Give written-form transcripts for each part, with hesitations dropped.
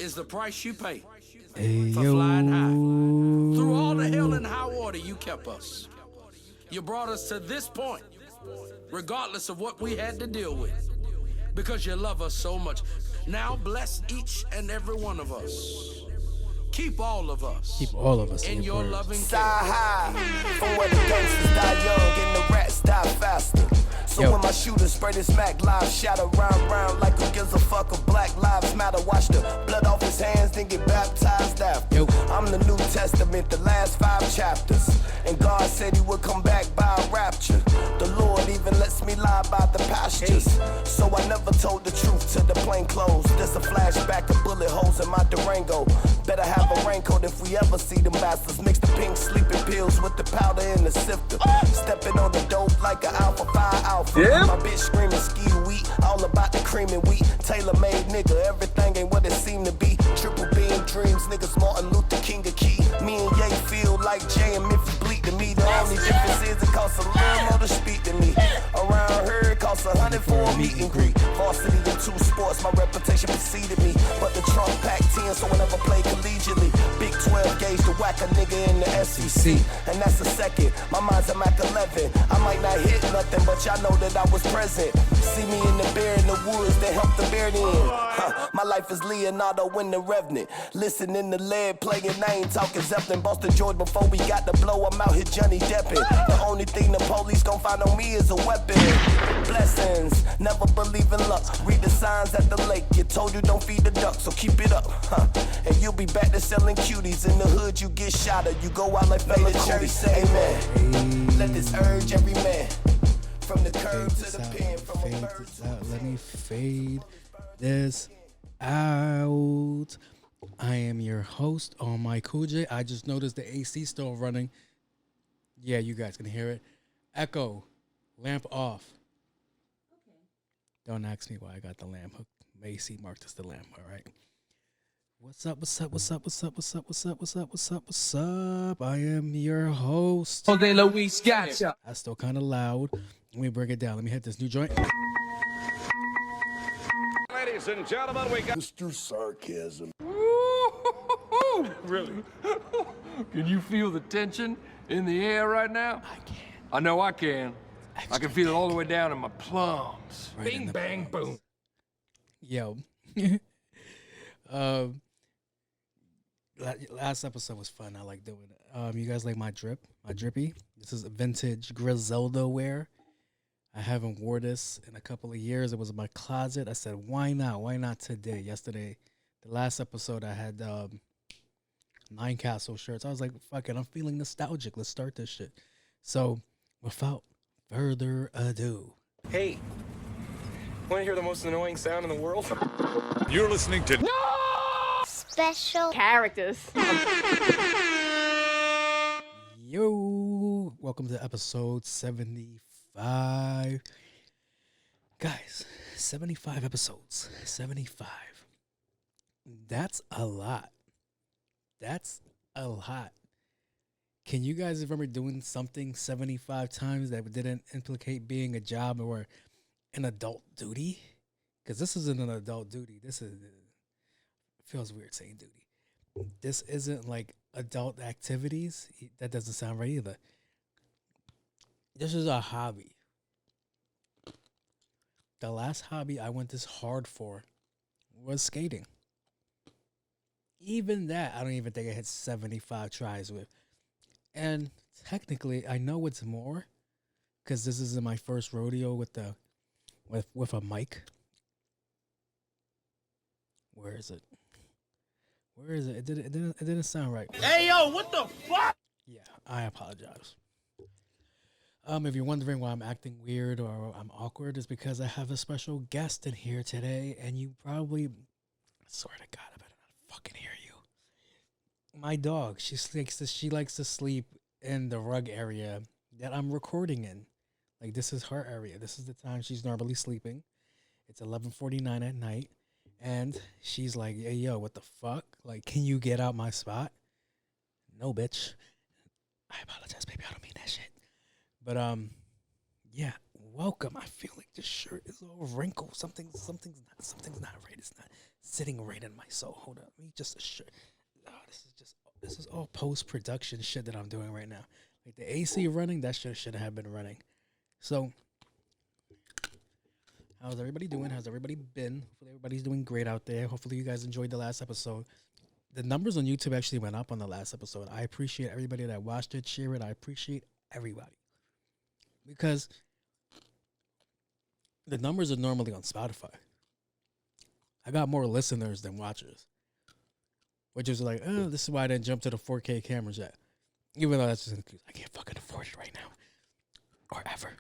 is the price you pay Hey, for flying high. Through all the hell and high water, you kept us. You brought us to this point, regardless of what we had to deal with, because you love us so much. Now bless each and every one of us. Keep all of us. Keep all of us in your prayers. loving care. ChyHi, from where the gangsters die young and the rats die faster. So when my shooters spray this Mac live, shatter round like who gives a fuck if Black Lives Matter. Wash the blood off his hands, then get baptized after. I'm the New Testament, the last 5 chapters. And God said he would come back by a rapture. The Lord even lets me lie by the pastures. So I never told the truth to the plain clothes. There's a flashback of bullet holes in my Durango. Better have a raincoat if we ever see them bastards. Mix the pink sleeping pills with the powder in the sifter. Stepping on the dope like an Alpha 5 Alpha. My bitch screaming ski wheat, all about the cream and wheat. Tailor-made nigga, everything ain't what it seemed to be. Triple beam dreams, niggas Martin Luther King a key. Me and Ye feel like Jay and Memphis bleed to me. The only difference is it costs a little more to speak to me. Around here it costs 100 for a meet and greet. Varsity in 2 sports, my reputation preceded me. But the trunk pack 10, so I never play collegiately. Big 12 gauge to whack a nigga in the SEC. And that's a second, my mind's a Mac 11. I might not hit nothing, but y'all know that I was present. See me in the bear in the woods, they help the bear in. My life is Leonardo in the Revenant. Listening to lead playing, I ain't talking Zeppelin. Boston George before we got the blow, I'm out here Johnny Deppin'. The only thing the police gon' find on me is a weapon. Blessings, never believe in luck. Read the signs at the lake, you told you don't feed the ducks, so keep it up. And you'll be back to selling cuties. In the hood you get shot or you go out like Fela Kuti. Say amen. Let this urge every man. From the curb to the pen, from a bird to a Let me fade this out. I am your host on my Cool I just noticed the AC still running. Yeah, you guys can hear it. Echo, lamp off. Okay. Don't ask me why I got the lamp hooked. AC marked as the lamp, all right. What's up? I am your host. Jose Luis gotcha. That's still kind of loud. Let me break it down. Let me hit this new joint. Ladies and gentlemen, we got Mr. Sarcasm. Really? Can you feel the tension in the air right now? I can. I know I can. I can feel it all the way down in my plums. Right in Bing, the bang, boom. Yo. Last episode was fun. I like doing it. You guys like my drippy? This is vintage Griselda wear. I haven't wore this in a couple of years. It was in my closet. I said, why not? Why not today? Yesterday, the last episode, I had 9 Castle shirts. I was like, fuck it, I'm feeling nostalgic. Let's start this shit. So, without further ado. Hey, want to hear the most annoying sound in the world? You're listening to Special characters. Yo, welcome to episode 75. Guys, 75 episodes. 75. That's a lot. That's a lot. Can you guys remember doing something 75 times that didn't implicate being a job or an adult duty? Because this isn't an adult duty. This is, feels weird saying duty. This isn't like adult activities. That doesn't sound right either. This is a hobby. The last hobby I went this hard for was skating. Even that, I don't even think I had 75 tries with. And technically, I know it's more because this isn't my first rodeo with a mic. Where is it? Where is it? It didn't sound right. Hey, yo, what the fuck? Yeah, I apologize. If you're wondering why I'm acting weird or I'm awkward, it's because I have a special guest in here today, and you probably, I swear to God, I better not fucking hear you. My dog, she likes to sleep in the rug area that I'm recording in. Like, this is her area. This is the time she's normally sleeping. It's 11:49 at night, and she's like, "Hey, yo, what the fuck? Like, can you get out my spot?" No, bitch. I apologize, baby. I don't mean that shit. But yeah, welcome. I feel like this shirt is all wrinkled. Something's not right. It's not sitting right in my soul. Hold up. Let me just a shirt. Oh, this is all post-production shit that I'm doing right now. Like the AC running, that shit should have been running. So, how's everybody doing? How's everybody been? Hopefully everybody's doing great out there. Hopefully you guys enjoyed the last episode. The numbers on YouTube actually went up on the last episode. I appreciate everybody that watched it, share it. I appreciate everybody. Because the numbers are normally on Spotify. I got more listeners than watchers. Which is like, oh, this is why I didn't jump to the 4K cameras yet. Even though that's just an excuse. I can't fucking afford it right now. Or ever.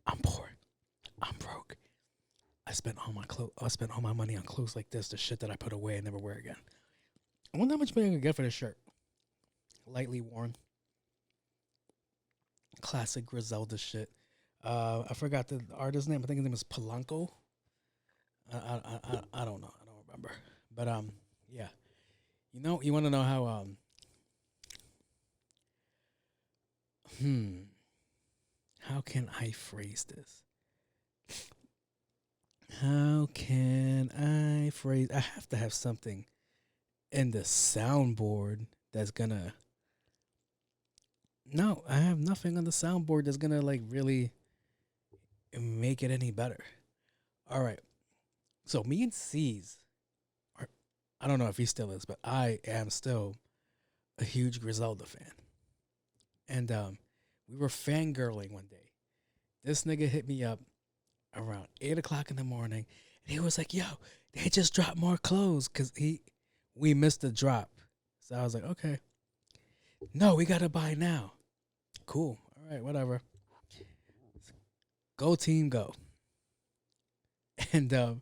I'm poor. I'm broke. I spent all my money on clothes like this, the shit that I put away and never wear again. I wonder how much money I can get for this shirt. Lightly worn. Classic Griselda shit. I forgot the artist's name. I think his name is Polanco. I don't know. I don't remember. But yeah. You want to know how how can I phrase this? How can I phrase? I have to have something in the soundboard that's gonna. No, I have nothing on the soundboard that's gonna like really make it any better. All right, so me and C's, I don't know if he still is, but I am still a huge Griselda fan, and we were fangirling one day. This nigga hit me up around 8 o'clock in the morning, and he was like, "Yo, they just dropped more clothes," cause we missed the drop. So I was like, "Okay, no, we gotta buy now." Cool, all right, whatever. Go team, go. And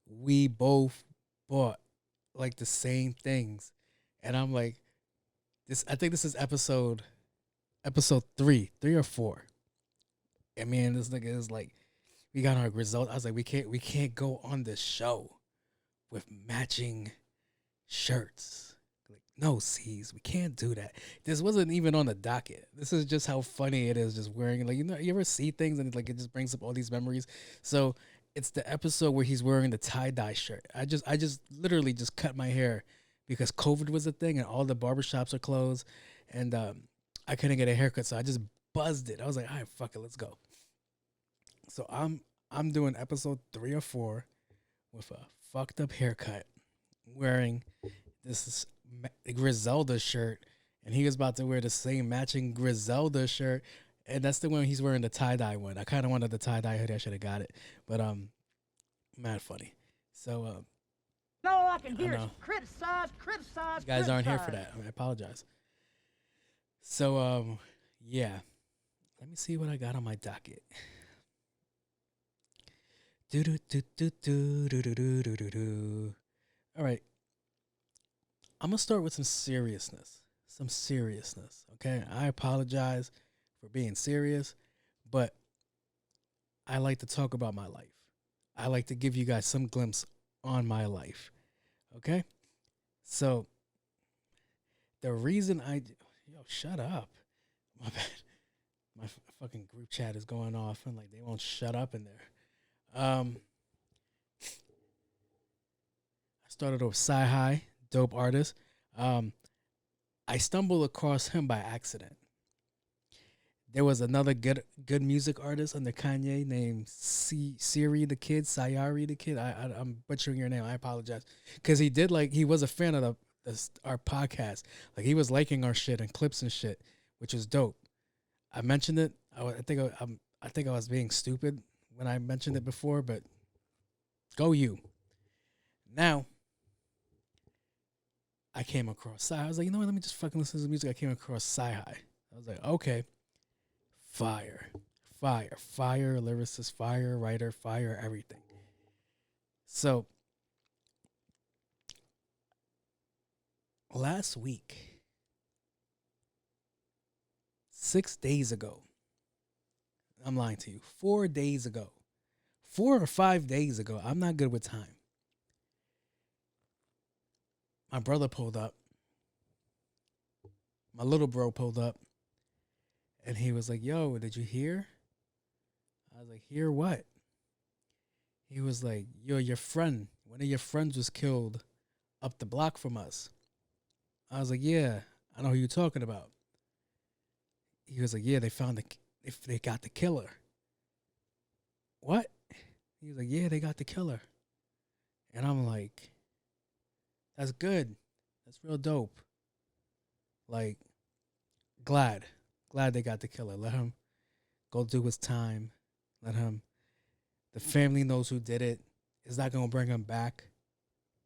we both bought like the same things, and I'm like, this. I think this is episode 3 or 4. And me and this nigga is like, we got our result. I was like, we can't go on this show with matching shirts. Like, no, C's, we can't do that. This wasn't even on the docket. This is just how funny it is, just wearing, like, you ever see things and it just brings up all these memories. So it's the episode where he's wearing the tie-dye shirt. I just literally just cut my hair because COVID was a thing and all the barbershops are closed, and I couldn't get a haircut, so I just buzzed it. I was like, all right, fuck it, let's go. So I'm doing episode 3 or 4 with a fucked up haircut, wearing this Griselda shirt, and he was about to wear the same matching Griselda shirt, and that's the one he's wearing, the tie-dye one. I kind of wanted the tie-dye hoodie. I should have got it, but mad funny. So all I can hear is criticize. You guys aren't here for that. I apologize. So yeah, let me see what I got on my docket. All right, I'm gonna start with some seriousness. Okay, I apologize for being serious, but I like to talk about my life. I like to give you guys some glimpse on my life. Okay, so the reason shut up. My bad. My fucking group chat is going off and like they won't shut up in there. I started with ChyHi, dope artist. I stumbled across him by accident. There was another good music artist under Kanye named Siri the Kid, Sayari the Kid. I'm butchering your name. I apologize. Because he was a fan of our podcast. Like, he was liking our shit and clips and shit, which was dope. I mentioned it. I think I was being stupid when I mentioned it before, but go you. Now, I came across ChyHi. I was like, you know what? Let me just fucking listen to the music. I came across ChyHi. I was like, okay. Fire, lyricist, fire, writer, fire, everything. So, last week, 6 days ago, I'm lying to you, 4 days ago, 4 or 5 days ago, I'm not good with time. My brother pulled up. My little bro pulled up. And he was like, yo, did you hear? I was like, hear what? He was like, yo, your friend, one of your friends was killed up the block from us. I was like, yeah, I know who you're talking about. He was like, yeah, they got the killer. What? He was like, yeah, they got the killer. And I'm like, that's good. That's real dope. Like, glad they got the killer. Let him go do his time. The family knows who did it. It's not going to bring him back,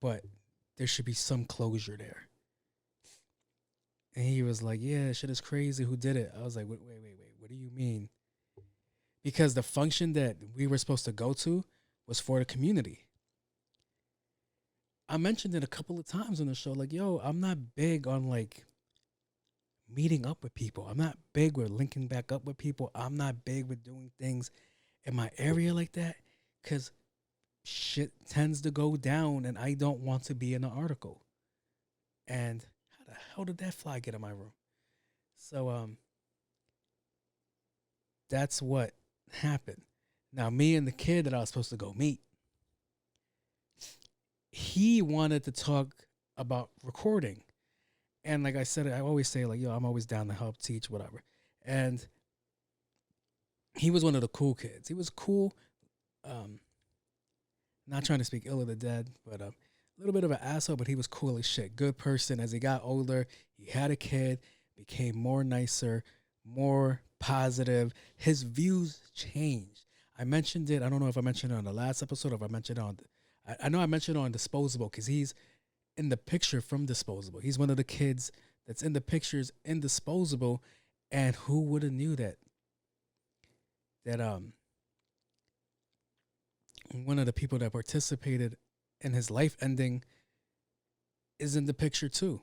but there should be some closure there. And he was like, yeah, shit is crazy. Who did it? I was like, wait. What do you mean? Because the function that we were supposed to go to was for the community. I mentioned it a couple of times on the show. Like, yo, I'm not big on, like, meeting up with people. I'm not big with linking back up with people. I'm not big with doing things in my area like that because shit tends to go down and I don't want to be in the article. And how the hell did that fly get in my room? So that's what happened. Now, me and the kid that I was supposed to go meet, he wanted to talk about recording. And like I said, I always say, like, yo, I'm always down to help teach, whatever. And he was one of the cool kids. He was cool. Not trying to speak ill of the dead, but a little bit of an asshole, but he was cool as shit. Good person. As he got older, he had a kid, became more nicer, more positive. His views changed. I mentioned it. I don't know if I mentioned it on the last episode or if I mentioned it on. I know I mentioned it on Disposable because he's in the picture from Disposable. He's one of the kids that's in the pictures in Disposable. And who would have knew that one of the people that participated in his life ending is in the picture too.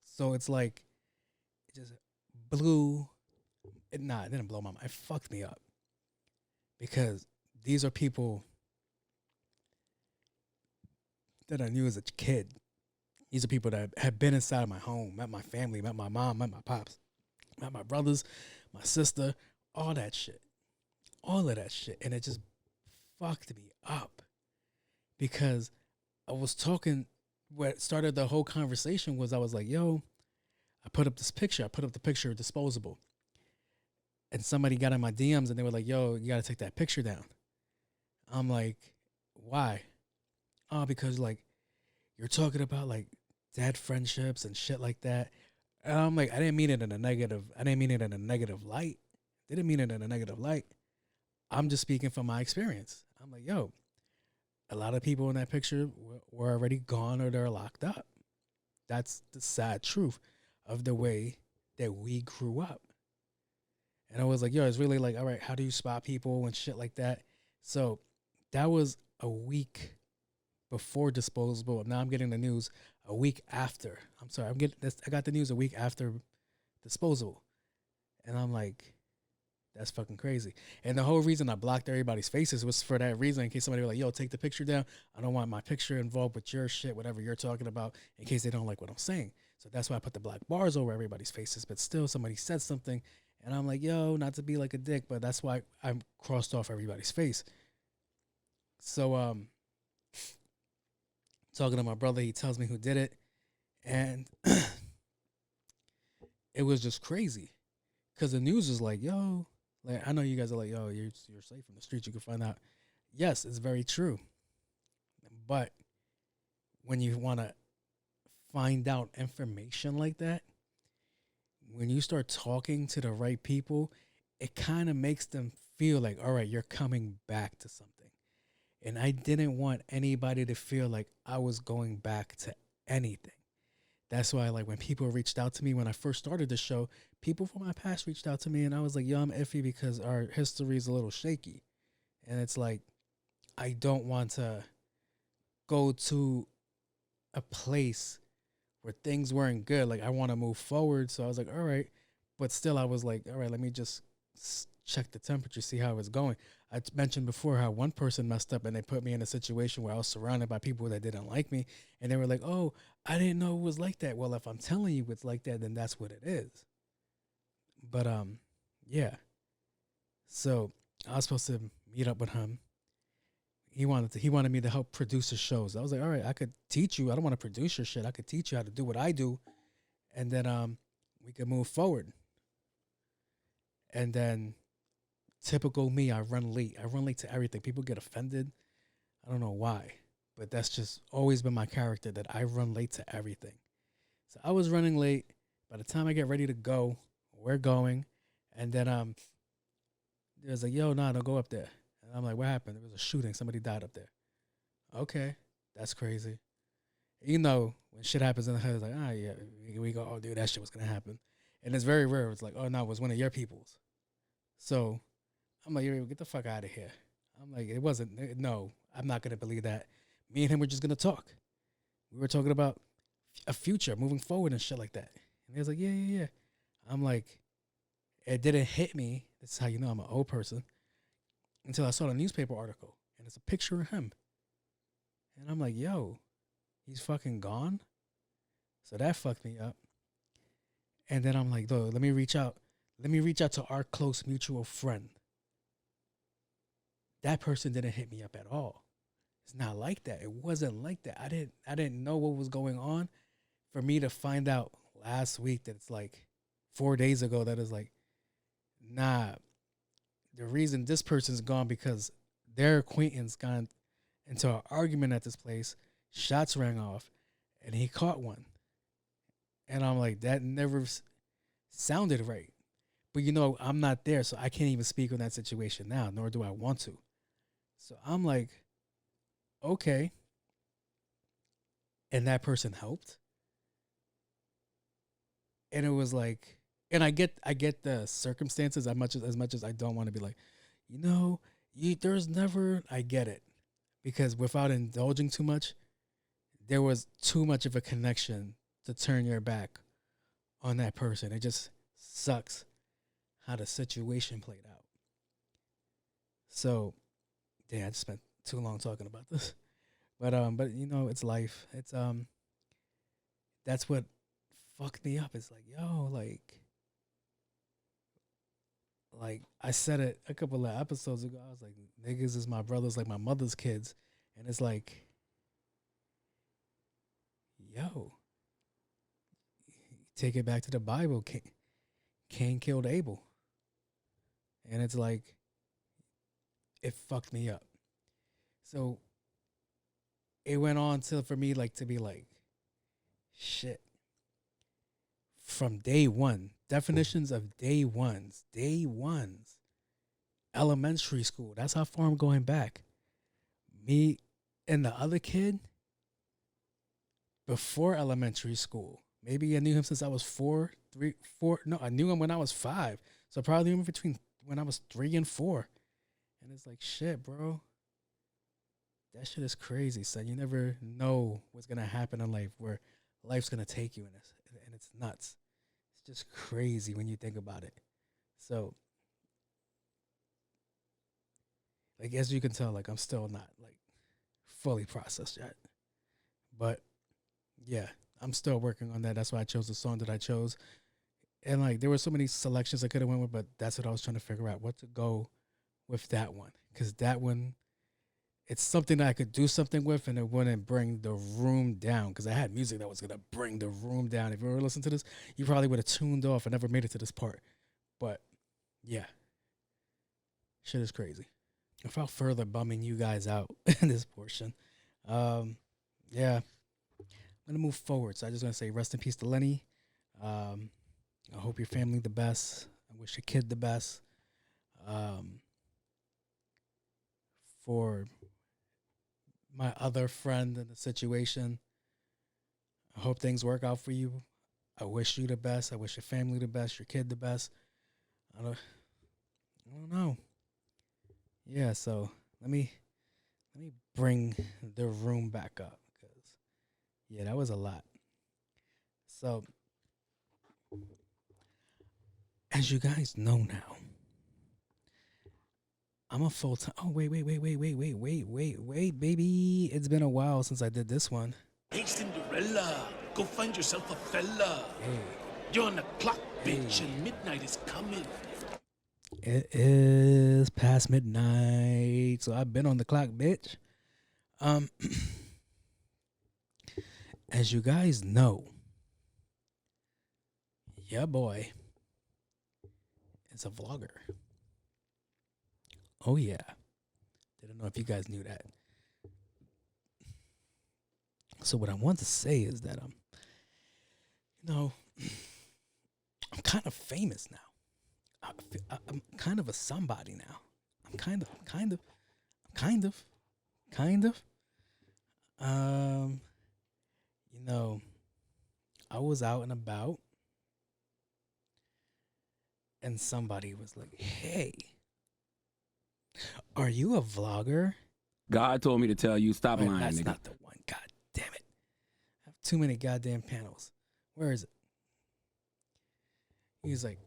So it's like, it just blew, it didn't blow my mind. It fucked me up. Because these are people that I knew as a kid. These are people that have been inside my home, met my family, met my mom, met my pops, met my brothers, my sister, all that shit. All of that shit. And it just fucked me up. Because I was talking, what started the whole conversation was I was like, yo, I put up the picture of Disposable. And somebody got in my DMs and they were like, yo, you got to take that picture down. I'm like, why? Oh, because, like, you're talking about, like, dead friendships and shit like that. And I'm like, I didn't mean it in a negative light. Didn't mean it in a negative light. I'm just speaking from my experience. I'm like, yo, a lot of people in that picture were already gone or they're locked up. That's the sad truth of the way that we grew up. And I was like, yo, it's really like, all right, how do you spot people and shit like that? So that was a week before Disposable. Now I'm getting the news a week after. I'm sorry, I got the news a week after Disposable. And I'm like, that's fucking crazy. And the whole reason I blocked everybody's faces was for that reason, in case somebody was like, yo, take the picture down. I don't want my picture involved with your shit, whatever you're talking about, in case they don't like what I'm saying. So that's why I put the black bars over everybody's faces. But still, somebody said something. And I'm like, yo, not to be like a dick, but that's why I crossed off everybody's face. So, talking to my brother, he tells me who did it. And it was just crazy. Because the news was like, yo, like, I know you guys are like, yo, you're safe from the streets. You can find out. Yes, it's very true. But when you want to find out information like that, when you start talking to the right people, it kind of makes them feel like, all right, you're coming back to something. And I didn't want anybody to feel like I was going back to anything. That's why, like, when people reached out to me when I first started the show, people from my past reached out to me and I was like, yo, I'm iffy because our history is a little shaky. And it's like, I don't want to go to a place where things weren't good. Like, I want to move forward. So I was like, all right. But still, I was like, all right, let me just check the temperature, see how it's going. I mentioned before how one person messed up and they put me in a situation where I was surrounded by people that didn't like me. And they were like, oh, I didn't know it was like that. Well, if I'm telling you it's like that, then that's what it is. But, yeah. So I was supposed to meet up with him. He wanted me to help produce his shows. I was like, all right, I could teach you. I don't want to produce your shit. I could teach you how to do what I do, and then we could move forward. And then, typical me, I run late. I run late to everything. People get offended. I don't know why, but that's just always been my character, that I run late to everything. So I was running late. By the time I get ready to go, we're going, and then it was like, yo, nah, don't go up there. And I'm like, what happened? There was a shooting. Somebody died up there. Okay, that's crazy. You know, when shit happens in the head, it's like, yeah, we go, oh, dude, that shit was going to happen. And it's very rare. It's like, oh, no, it was one of your peoples. So I'm like, get the fuck out of here. I'm like, it wasn't, no, I'm not going to believe that. Me and him were just going to talk. We were talking about a future, moving forward and shit like that. And he was like, yeah. I'm like, it didn't hit me. This is how you know I'm an old person. Until I saw the newspaper article, and it's a picture of him. And I'm like, yo, he's fucking gone? So that fucked me up. And then I'm like, let me reach out. Let me reach out to our close mutual friend. That person didn't hit me up at all. It's not like that. It wasn't like that. I didn't know what was going on. For me to find out last week that it's like 4 days ago that is like, nah, the reason this person's gone because their acquaintance got into an argument at this place, shots rang off, and he caught one. And I'm like, that never sounded right. But you know, I'm not there, so I can't even speak on that situation now, nor do I want to. So I'm like, okay. And that person helped. And it was like, and I get the circumstances as much as I don't want to be like, you know, there's never, I get it. Because without indulging too much, there was too much of a connection to turn your back on that person. It just sucks how the situation played out. So, damn, I just spent too long talking about this. But you know, it's life. It's that's what fucked me up. It's like, yo, like I said it a couple of episodes ago. I was like, niggas is my brothers, like my mother's kids. And it's like, yo, take it back to the Bible. Cain killed Abel. And it's like, it fucked me up. So it went on for me like to be like, shit. From day one, definitions of day ones, elementary school. That's how far I'm going back. Me and the other kid before elementary school. Maybe I knew him since I was 4. No, I knew him when I was 5. So probably in between when I was 3 and 4. And it's like, shit, bro. That shit is crazy, son. You never know what's going to happen in life, where life's going to take you, and it's nuts. It's just crazy when you think about it. So, like, as you can tell, like, I'm still not, like, fully processed yet. But, yeah, I'm still working on that. That's why I chose the song that I chose. And, like, there were so many selections I could have went with, but that's what I was trying to figure out, what to go with that one. Because that one, it's something that I could do something with, and it wouldn't bring the room down. Because I had music that was going to bring the room down. If you ever listened to this, you probably would have tuned off and never made it to this part. But, yeah. Shit is crazy. Without further bumming you guys out in this portion. Yeah. I'm going to move forward. So I'm just going to say rest in peace to Lenny. I hope your family the best. I wish your kid the best. For my other friend in the situation, I hope things work out for you. I wish you the best. I wish your family the best, your kid the best. I don't know. Yeah, so let me bring the room back up, because yeah, that was a lot. So as you guys know now, I'm a full-time. Oh, wait, baby. It's been a while since I did this one. Hey, Cinderella, go find yourself a fella. Hey. You're on the clock, bitch, and midnight is coming. It is past midnight, so I've been on the clock, bitch. As you guys know, yeah, boy is a vlogger. Oh yeah, didn't know if you guys knew that. So what I want to say is that I'm kind of famous now. I'm kind of a somebody now. I'm kind of. I was out and about, and somebody was like, "Hey, are you a vlogger?" God told me to tell you, stop lying, That's nigga. not the one. God damn it! I have too many goddamn panels. Where is it? He's like,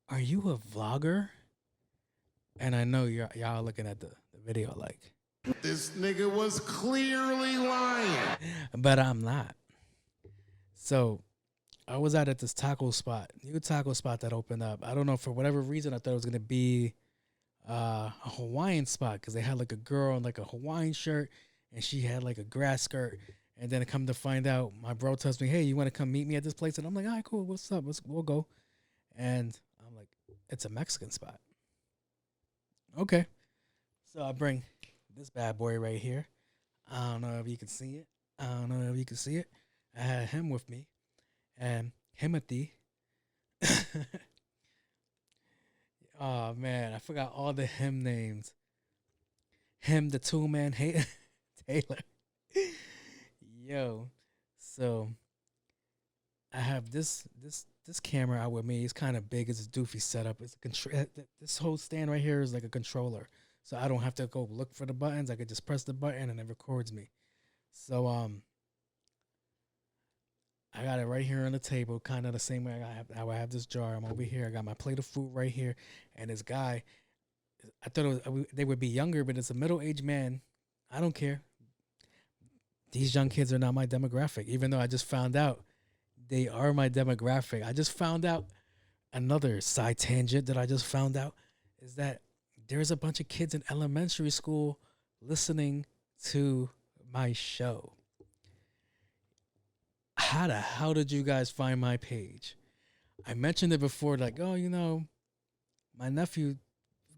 "Are you a vlogger?" And I know y'all looking at the video like, this nigga was clearly lying. But I'm not. So I was out at this new taco spot that opened up. I don't know, for whatever reason, I thought it was going to be a Hawaiian spot because they had like a girl in like a Hawaiian shirt and she had like a grass skirt. And then come to find out, my bro tells me, "Hey, you want to come meet me at this place?" And I'm like, "All right, cool. What's up? We'll go." And I'm like, "It's a Mexican spot." Okay. So I bring this bad boy right here. I don't know if you can see it. I had him with me. And Timothy. Oh, man. I forgot all the him names. Him, the tool-man, Taylor. Yo. So I have this camera out with me. It's kind of big. It's a doofy setup. It's this whole stand right here is like a controller, so I don't have to go look for the buttons. I could just press the button and it records me. So I got it right here on the table, kind of the same way I have this jar. I'm over here. I got my plate of food right here, and this guy. I thought they would be younger, but it's a middle-aged man. I don't care. These young kids are not my demographic, even though I just found out they are my demographic. I just found out another side tangent that I just found out is that there's a bunch of kids in elementary school listening to my show. How the hell did you guys find my page? I mentioned it before, like, my nephew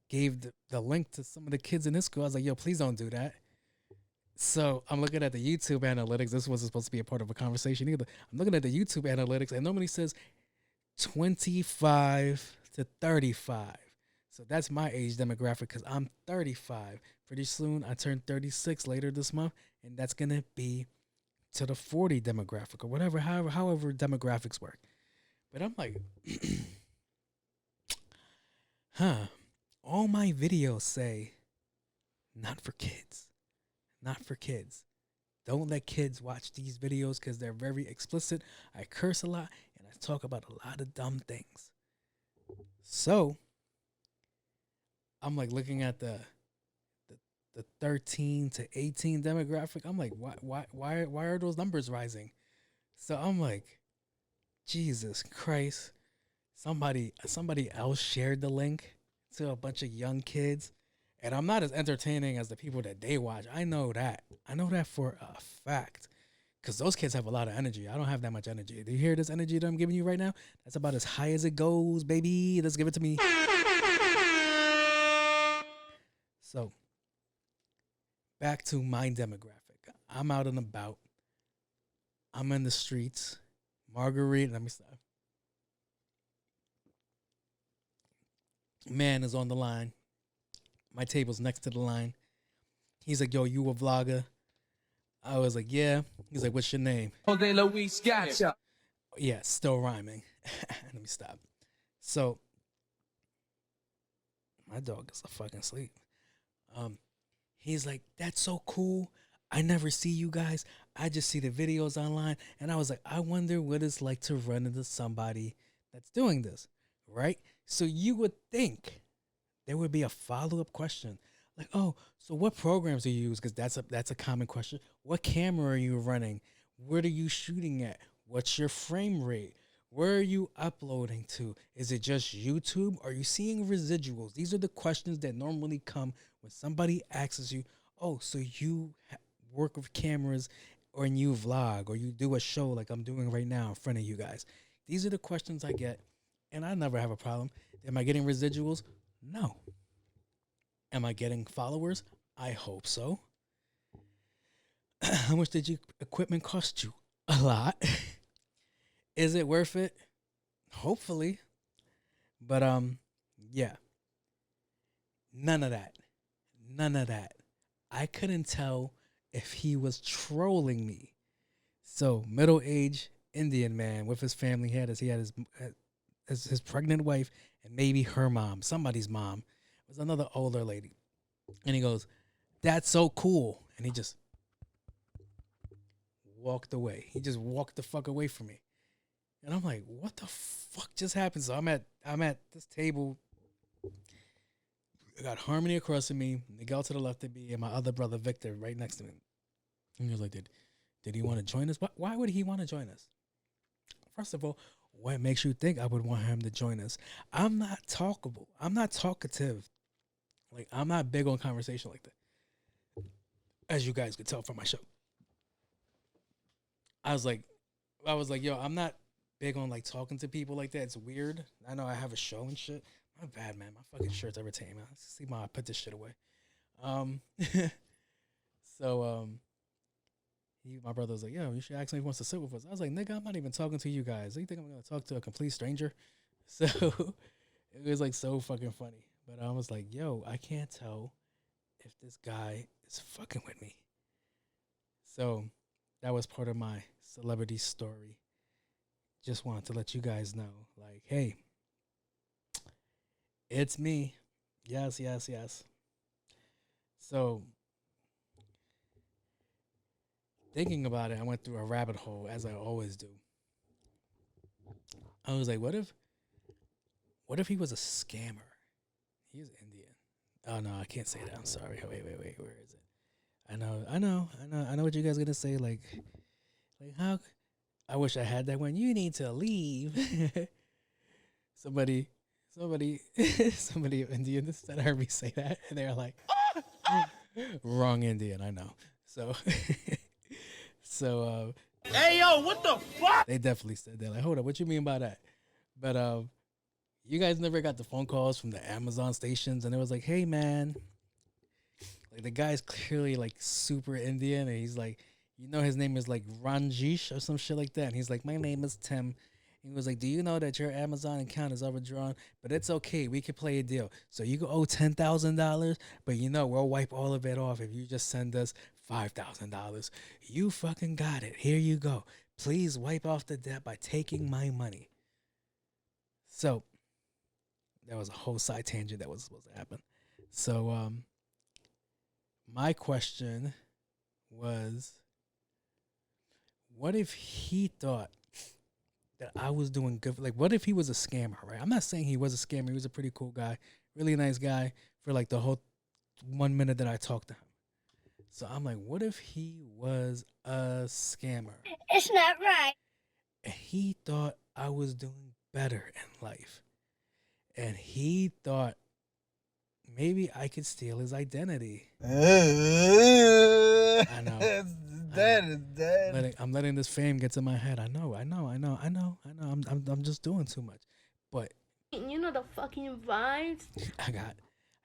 gave the link to some of the kids in his school. I was like, yo, please don't do that. So I'm looking at the YouTube analytics. This wasn't supposed to be a part of a conversation either. I'm looking at the YouTube analytics, and nobody says 25 to 35. So that's my age demographic because I'm 35. Pretty soon I turn 36 later this month, and that's going to be to the 40 demographic or whatever, however demographics work. But I'm like, all my videos say not for kids. Not for kids. Don't let kids watch these videos because they're very explicit. I curse a lot and I talk about a lot of dumb things. So I'm like looking at the 13 to 18 demographic. I'm like, why are those numbers rising? So I'm like, Jesus Christ. Somebody else shared the link to a bunch of young kids. And I'm not as entertaining as the people that they watch. I know that. I know that for a fact. Because those kids have a lot of energy. I don't have that much energy. Do you hear this energy that I'm giving you right now? That's about as high as it goes, baby. Let's give it to me. So, back to my demographic. I'm out and about. I'm in the streets. Marguerite, let me stop. Man is on the line. My table's next to the line. He's like, yo, you a vlogger? I was like, yeah. He's like, what's your name? Jose Luis Gotcha. Yeah, still rhyming. Let me stop. So, my dog is fucking asleep. He's like, that's so cool. I never see you guys. I just see the videos online. And I was like, I wonder what it's like to run into somebody that's doing this, right? So you would think there would be a follow-up question like, oh, so what programs do you use? Because that's a common question. What camera are you running? What are you shooting at? What's your frame rate? Where are you uploading to? Is it just YouTube? Are you seeing residuals? These are the questions that normally come when somebody asks you, oh, so you work with cameras or you vlog or you do a show like I'm doing right now in front of you guys. These are the questions I get, and I never have a problem. Am I getting residuals? No. Am I getting followers? I hope so. How much did your equipment cost you? A lot. Is it worth it? Hopefully. But yeah. None of that. None of that. I couldn't tell if he was trolling me. So, middle-aged Indian man with his family he had his pregnant wife and maybe her mom, somebody's mom. It was another older lady. And he goes, "That's so cool." And he just walked away. He just walked the fuck away from me. And I'm like, what the fuck just happened? So I'm at this table. I got Harmony across from me, Miguel to the left of me, and my other brother Victor right next to me. And he was like, did he want to join us? Why would he want to join us? First of all, what makes you think I would want him to join us? I'm not talkable. I'm not talkative. Like, I'm not big on conversation like that, as you guys could tell from my show. I was like, yo, I'm not big on like talking to people like that. It's weird. I know I have a show and shit. My bad, man. My fucking shirt's irritating, man. See why I put this shit away. My brother was like, yo, you should ask him if he wants to sit with us. I was like, nigga, I'm not even talking to you guys. You think I'm gonna talk to a complete stranger? So it was like so fucking funny. But I was like, yo, I can't tell if this guy is fucking with me. So that was part of my celebrity story. Just wanted to let you guys know, like, hey, it's me. Yes. So, thinking about it, I went through a rabbit hole, as I always do. I was like, what if he was a scammer? He's Indian. Oh, no, I can't say that. I'm sorry. Wait. Where is it? I know what you guys are going to say. Like how... I wish I had that one. You need to leave. somebody Indian that heard me say that, and they're like, wrong Indian. I know. So, Hey, yo, what the fuck? They definitely said that. Like, hold up, what you mean by that? But you guys never got the phone calls from the Amazon stations, and it was like, hey, man, like the guy's clearly like super Indian, and he's like, you know, his name is like Ranjish or some shit like that. And he's like, my name is Tim. He was like, do you know that your Amazon account is overdrawn? But it's okay. We can play a deal. So you can owe $10,000, but you know, we'll wipe all of it off if you just send us $5,000. You fucking got it. Here you go. Please wipe off the debt by taking my money. So that was a whole side tangent that was supposed to happen. So my question was, what if he thought that I was doing good? Like, what if he was a scammer, right? I'm not saying he was a scammer. He was a pretty cool guy, really nice guy for like the whole 1 minute that I talked to him. So I'm like, what if he was a scammer? It's not right. And he thought I was doing better in life. And he thought maybe I could steal his identity. I know. I'm letting this fame get to my head. I know. I'm just doing too much. But You know the fucking vibes. I got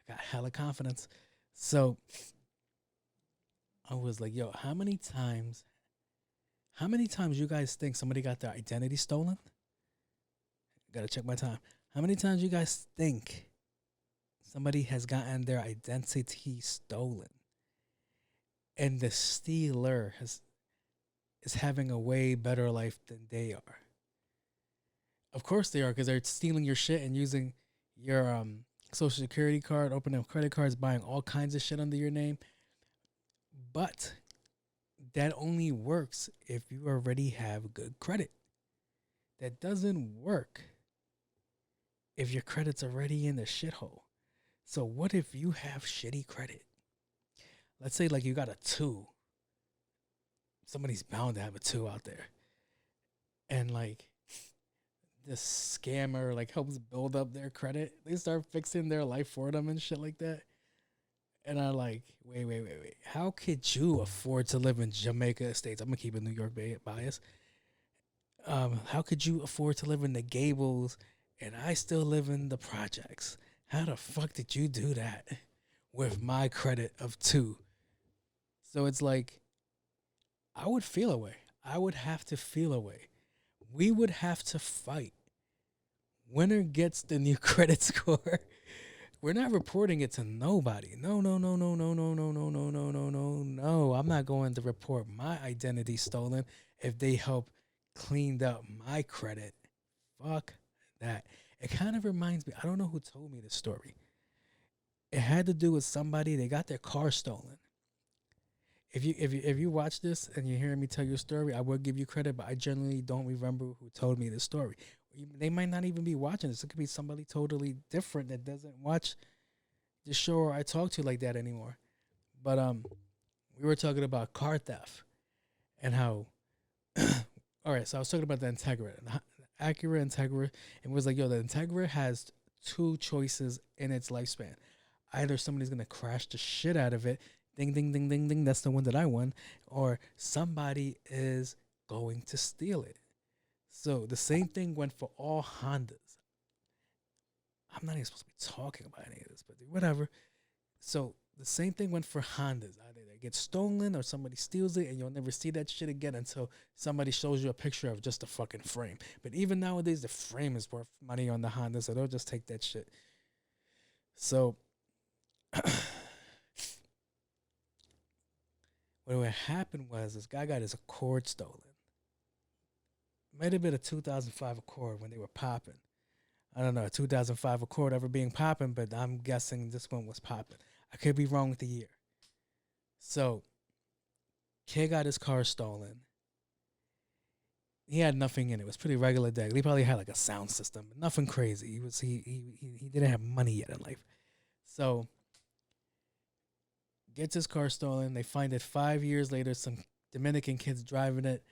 hella confidence. So I was like, yo, how many times you guys think somebody got their identity stolen? Gotta check my time. How many times you guys think somebody has gotten their identity stolen? And the stealer is having a way better life than they are. Of course they are, because they're stealing your shit and using your social security card, opening up credit cards, buying all kinds of shit under your name. But that only works if you already have good credit. That doesn't work if your credit's already in the shithole. So what if you have shitty credit? Let's say like you got a 2. Somebody's bound to have a 2 out there. And like this scammer like helps build up their credit. They start fixing their life for them and shit like that. And I'm like, wait. How could you afford to live in Jamaica Estates? I'm gonna keep a New York bias. How could you afford to live in the Gables and I still live in the projects? How the fuck did you do that with my credit of 2? So it's like, I would feel away. I would have to feel away. We would have to fight. Winner gets the new credit score. We're not reporting it to nobody. No. I'm not going to report my identity stolen if they help cleaned up my credit. Fuck that. It kind of reminds me, I don't know who told me this story. It had to do with somebody, they got their car stolen. If you watch this and you're hearing me tell your story, I will give you credit, but I generally don't remember who told me this story. They might not even be watching this. It could be somebody totally different that doesn't watch the show or I talk to like that anymore. But we were talking about car theft and how all right, so I was talking about the Integra, Acura Integra, and it was like, yo, the Integra has 2 choices in its lifespan. Either somebody's gonna crash the shit out of it, ding, ding, ding, ding, ding, that's the one that I won, or somebody is going to steal it. So the same thing went for all Hondas. I'm not even supposed to be talking about any of this, but whatever. So the same thing went for Hondas. Either they get stolen or somebody steals it, and you'll never see that shit again until somebody shows you a picture of just the fucking frame. But even nowadays, the frame is worth money on the Honda, so they'll just take that shit. So what happened was this guy got his Accord stolen. Might have been a 2005 Accord when they were popping. I don't know, a 2005 Accord ever being popping, but I'm guessing this one was popping. I could be wrong with the year. So, kid got his car stolen. He had nothing in it. It was pretty regular day. He probably had like a sound system, but nothing crazy. He didn't have money yet in life. So, gets his car stolen. They find it 5 years later. Some Dominican kids driving it,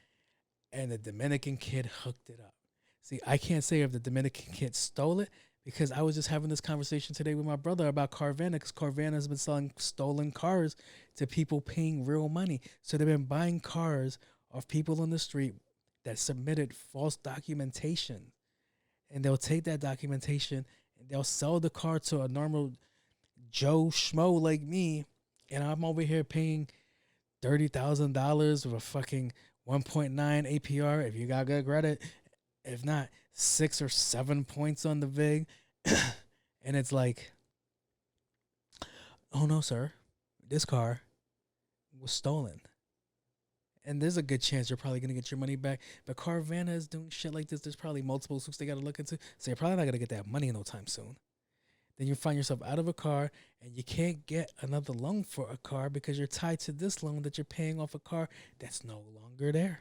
and the Dominican kid hooked it up. See, I can't say if the Dominican kid stole it because I was just having this conversation today with my brother about Carvana because Carvana has been selling stolen cars to people paying real money. So they've been buying cars off people on the street that submitted false documentation. And they'll take that documentation and they'll sell the car to a normal Joe Schmo like me. And I'm over here paying $30,000 with a fucking 1.9 APR if you got good credit. If not, 6 or 7 points on the VIG. And it's like, oh no, sir, this car was stolen. And there's a good chance you're probably going to get your money back. But Carvana is doing shit like this. There's probably multiple suits they got to look into. So you're probably not going to get that money no time soon. Then you find yourself out of a car and you can't get another loan for a car because you're tied to this loan that you're paying off a car that's no longer there.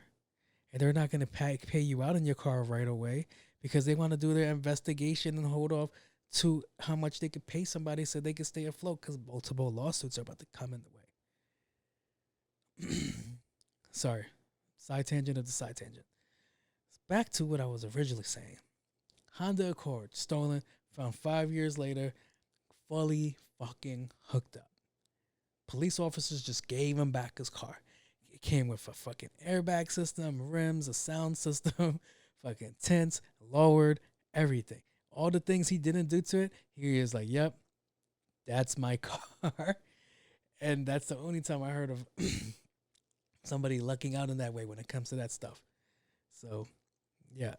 And they're not going to pay you out on your car right away because they want to do their investigation and hold off to how much they could pay somebody so they can stay afloat because multiple lawsuits are about to come in the way. Sorry. Side tangent of the side tangent. Back to what I was originally saying. Honda Accord, stolen, found 5 years later, fully fucking hooked up. Police officers just gave him back his car. It came with a fucking airbag system, rims, a sound system, fucking tents, lowered, everything. All the things he didn't do to it, he is like, yep, that's my car. And that's the only time I heard of somebody lucking out in that way when it comes to that stuff. So, yeah.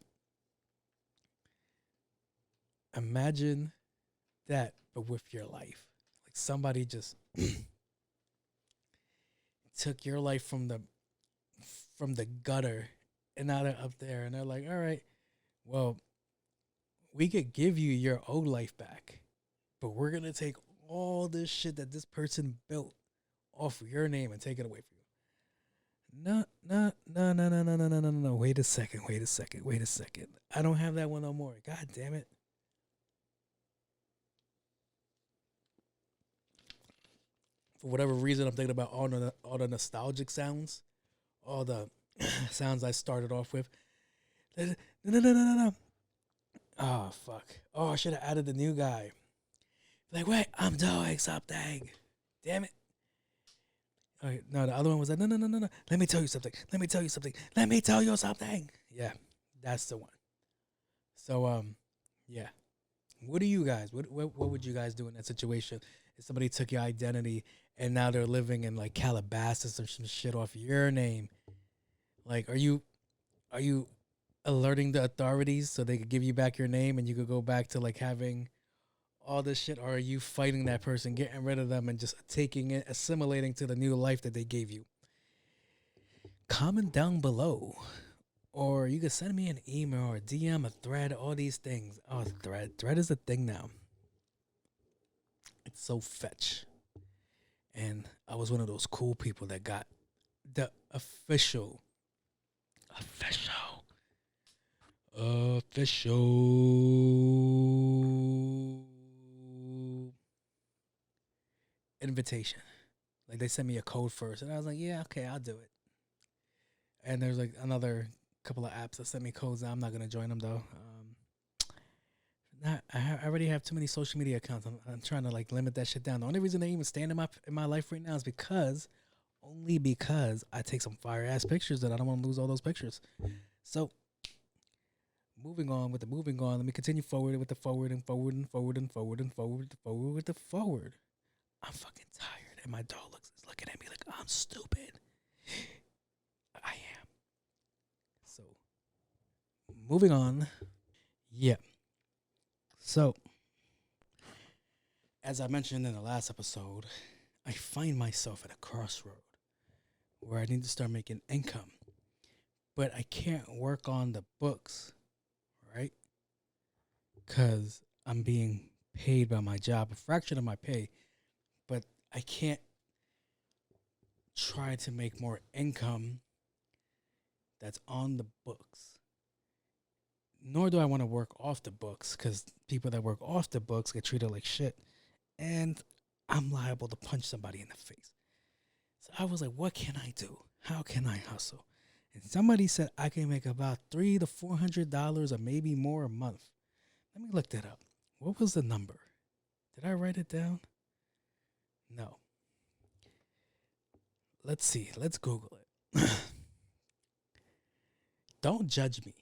Imagine that, but with your life. Like somebody just took your life from the gutter and out of up there, and they're like, all right, well, we could give you your old life back, but we're gonna take all this shit that this person built off of your name and take it away from you. No. Wait a second. I don't have that one no more. God damn it. For whatever reason, I'm thinking about all the nostalgic sounds, all the sounds I started off with. No. Oh, fuck. Oh, I should have added the new guy. Like, wait, I'm doing something. Damn it. Okay, no, the other one was like, no. Let me tell you something. Let me tell you something. Let me tell you something. Yeah, that's the one. So, yeah. What do you guys, what would you guys do in that situation if somebody took your identity and now they're living in like Calabasas or some shit off your name? Like, are you alerting the authorities so they could give you back your name and you could go back to like having all this shit, or are you fighting that person, getting rid of them and just taking it, assimilating to the new life that they gave you? Comment down below. Or you can send me an email or DM, a thread, all these things. Oh, thread is a thing now. It's so fetch. And I was one of those cool people that got the official invitation. Like, they sent me a code first, and I was like, yeah, okay, I'll do it. And there's like another couple of apps that sent me codes. I'm not gonna join them though. I already have too many social media accounts. I'm trying to like limit that shit down. The only reason they even stand in my life right now is because I take some fire ass pictures and I don't want to lose all those pictures. So moving on. Let me continue forward with the forward. I'm fucking tired, and my dog is looking at me like I'm stupid. I am. So, moving on. Yeah. So, as I mentioned in the last episode, I find myself at a crossroad where I need to start making income. But I can't work on the books, right? Because I'm being paid by my job, a fraction of my pay. But I can't try to make more income that's on the books. Nor do I want to work off the books, because people that work off the books get treated like shit. And I'm liable to punch somebody in the face. So I was like, what can I do? How can I hustle? And somebody said I can make about $300 to $400 or maybe more a month. Let me look that up. What was the number? Did I write it down? No. Let's see. Let's Google it. Don't judge me.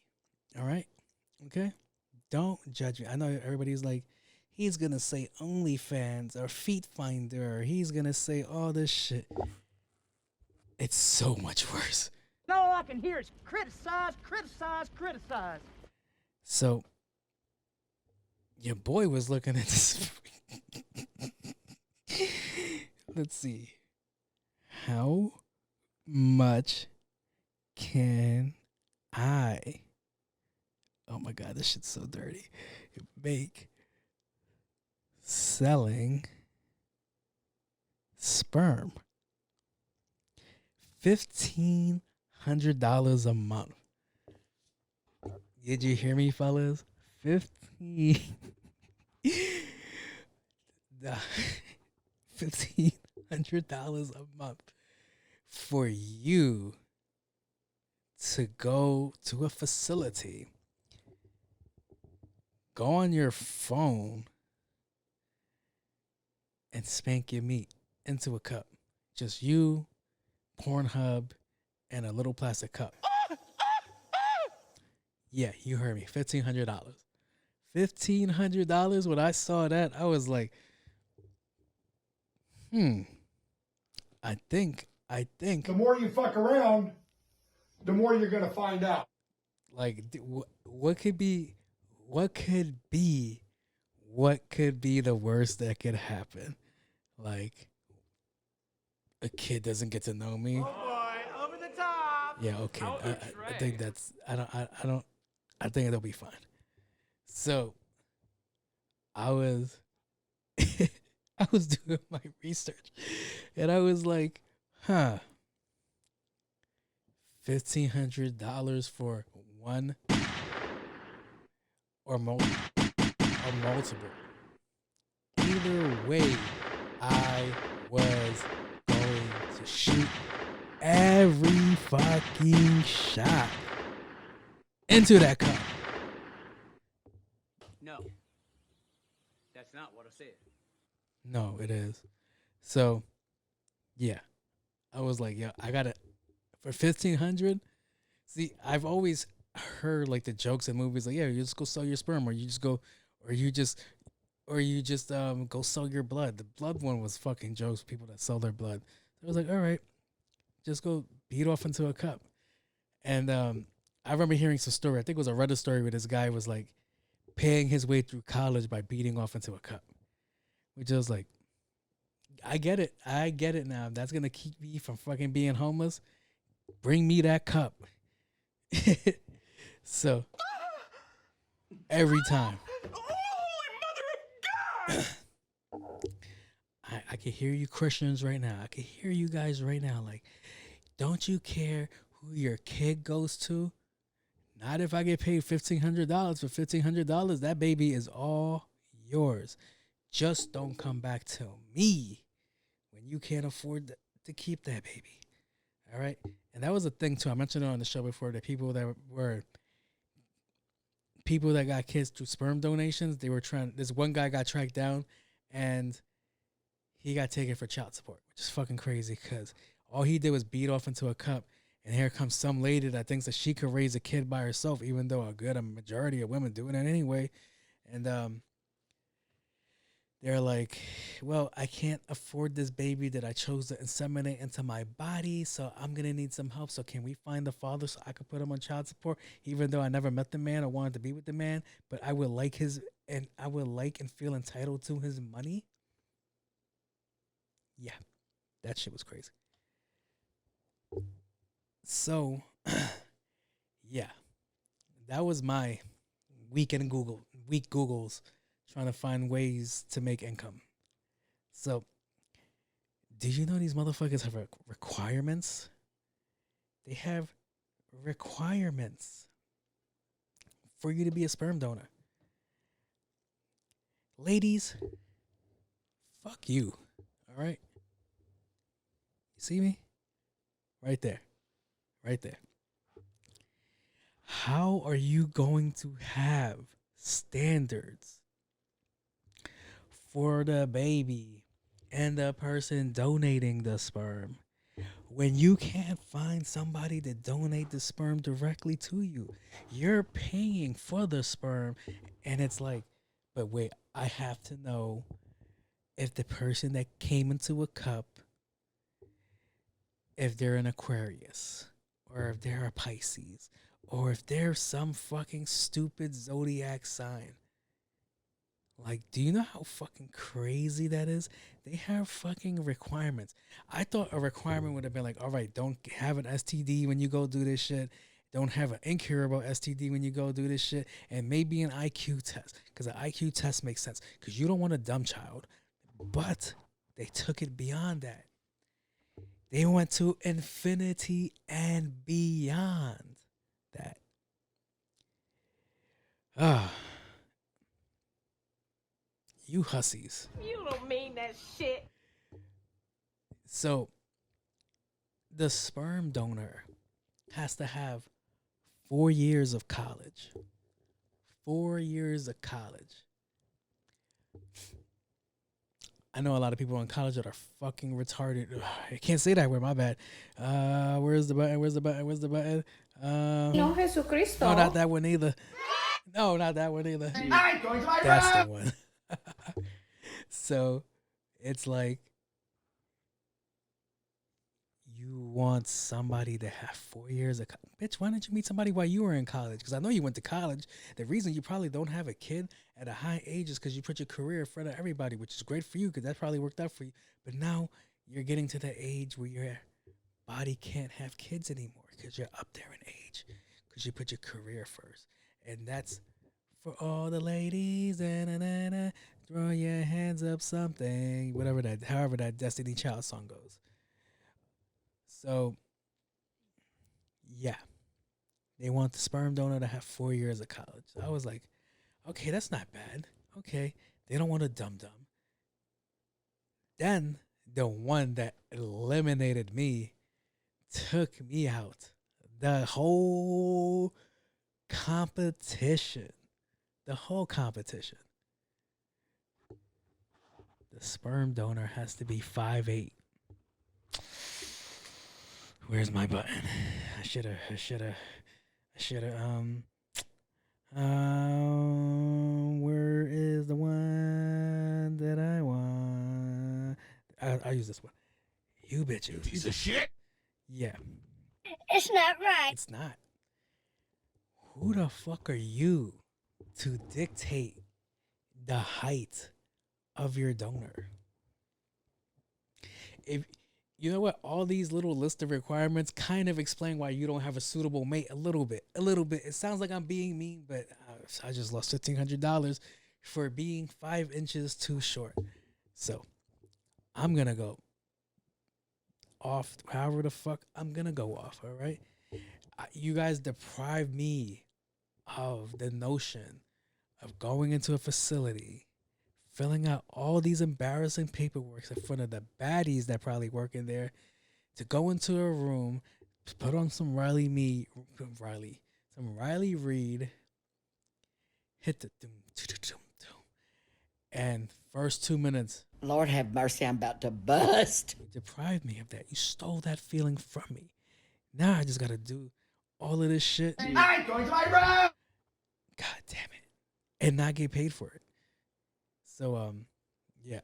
All right? Okay? Don't judge me. I know everybody's like, he's going to say OnlyFans or Feet Finder. Or he's going to say all this shit. It's so much worse. All I can hear is criticize. So, your boy was looking at this. Let's see. How much can I, oh my God, this shit's so dirty, make selling sperm? $1,500 a month. Did you hear me, fellas? $1,500 a month for you to go to a facility, go on your phone, and spank your meat into a cup. Just you, Pornhub, and a little plastic cup. Yeah, you heard me. $1,500. $1,500. When I saw that, I was like, I think. The more you fuck around, the more you're gonna find out. Like, what could be the worst that could happen? Like, a kid doesn't get to know me. Oh boy, over the top. Yeah, okay. I think that's, I think it'll be fine. So, I was doing my research, and I was like, $1,500 for one or multiple. Either way, I was going to shoot every fucking shot into that cup. No. That's not what I said. No, it is. So, yeah. I was like, yeah, I got it for 1,500. See, I've always heard like the jokes in movies, like, yeah, you just go sell your sperm, or you just go, or you just go sell your blood. The blood one was fucking jokes. People that sell their blood. So I was like, all right, just go beat off into a cup. And I remember hearing some story. I think it was a Reddit story where this guy was like paying his way through college by beating off into a cup, which I was like, I get it. I get it now. If that's going to keep me from fucking being homeless, bring me that cup. So, every time. I can hear you Christians right now. I can hear you guys right now. Like, don't you care who your kid goes to? Not if I get paid $1,500 for $1,500. That baby is all yours. Just don't come back to me when you can't afford to keep that baby. All right? And that was a thing, too. I mentioned it on the show before, that people that got kids through sperm donations, this one guy got tracked down, and he got taken for child support, which is fucking crazy, because all he did was beat off into a cup, and here comes some lady that thinks that she could raise a kid by herself, even though a majority of women doing it anyway. And they're like, well, I can't afford this baby that I chose to inseminate into my body, so I'm going to need some help. So can we find the father so I could put him on child support, even though I never met the man or wanted to be with the man, but I would like and feel entitled to his money? Yeah, that shit was crazy. So, yeah, that was my week Googles trying to find ways to make income. So, do you know these motherfuckers have requirements? They have requirements for you to be a sperm donor. Ladies, fuck you. All right? You see me? Right there. Right there. How are you going to have standards for the baby and the person donating the sperm when you can't find somebody to donate the sperm directly to you? You're paying for the sperm, and it's like, but wait, I have to know if the person that came into a cup, if they're an Aquarius, or if they're a Pisces, or if they're some fucking stupid zodiac sign. Like, do you know how fucking crazy that is? They have fucking requirements. I thought a requirement would have been like, all right, don't have an STD when you go do this shit. Don't have an incurable STD when you go do this shit. And maybe an IQ test. Because an IQ test makes sense. Because you don't want a dumb child. But they took it beyond that. They went to infinity and beyond that. You hussies. You don't mean that shit. So, the sperm donor has to have 4 years of college. 4 years of college. I know a lot of people in college that are fucking retarded. I can't say that word, my bad. Where's the button? Where's the button? Where's the button? No, Jesucristo. No, not that one either. No, not that one either. That's the one. So, it's like, you want somebody to have 4 years of college. Bitch, why didn't you meet somebody while you were in college? Because I know you went to college. The reason you probably don't have a kid at a high age is because you put your career in front of everybody, which is great for you because that probably worked out for you. But now you're getting to the age where your body can't have kids anymore because you're up there in age because you put your career first. And that's for all the ladies. Throw your hands up something. However that Destiny Child song goes. So, yeah, they want the sperm donor to have 4 years of college. I was like, okay, that's not bad. Okay, they don't want a dum-dum. Then the one that eliminated me took me out. The whole competition the whole competition. The sperm donor has to be 5'8". Where's my button? I should have. Where is the one that I want? I'll use this one. You bitches. Piece of shit. Yeah. It's not right. It's not. Who the fuck are you to dictate the height of your donor? If you know what, all these little list of requirements kind of explain why you don't have a suitable mate. A little bit. It sounds like I'm being mean, but I just lost $1,500 for being 5 inches too short. So I'm gonna go off however the fuck I'm gonna go off. All right, you guys deprive me of the notion of going into a facility, filling out all these embarrassing paperwork in front of the baddies that probably work in there, to go into a room, put on some Riley Reid, hit the and first 2 minutes. Lord have mercy, I'm about to bust. You deprived me of that. You stole that feeling from me. Now I just gotta do all of this shit. I'm going to my room! God damn it. And not get paid for it. So, yeah.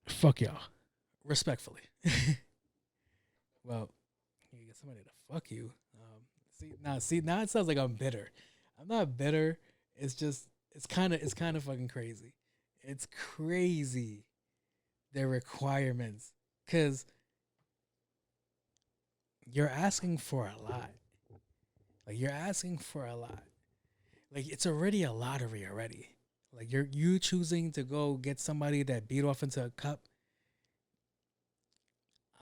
Fuck y'all. Respectfully. Well, you get somebody to fuck you. Now it sounds like I'm bitter. I'm not bitter. It's just, it's kind of fucking crazy. It's crazy, their requirements, because you're asking for a lot. Like, you're asking for a lot. Like, it's already a lottery already. Like, you choosing to go get somebody that beat off into a cup.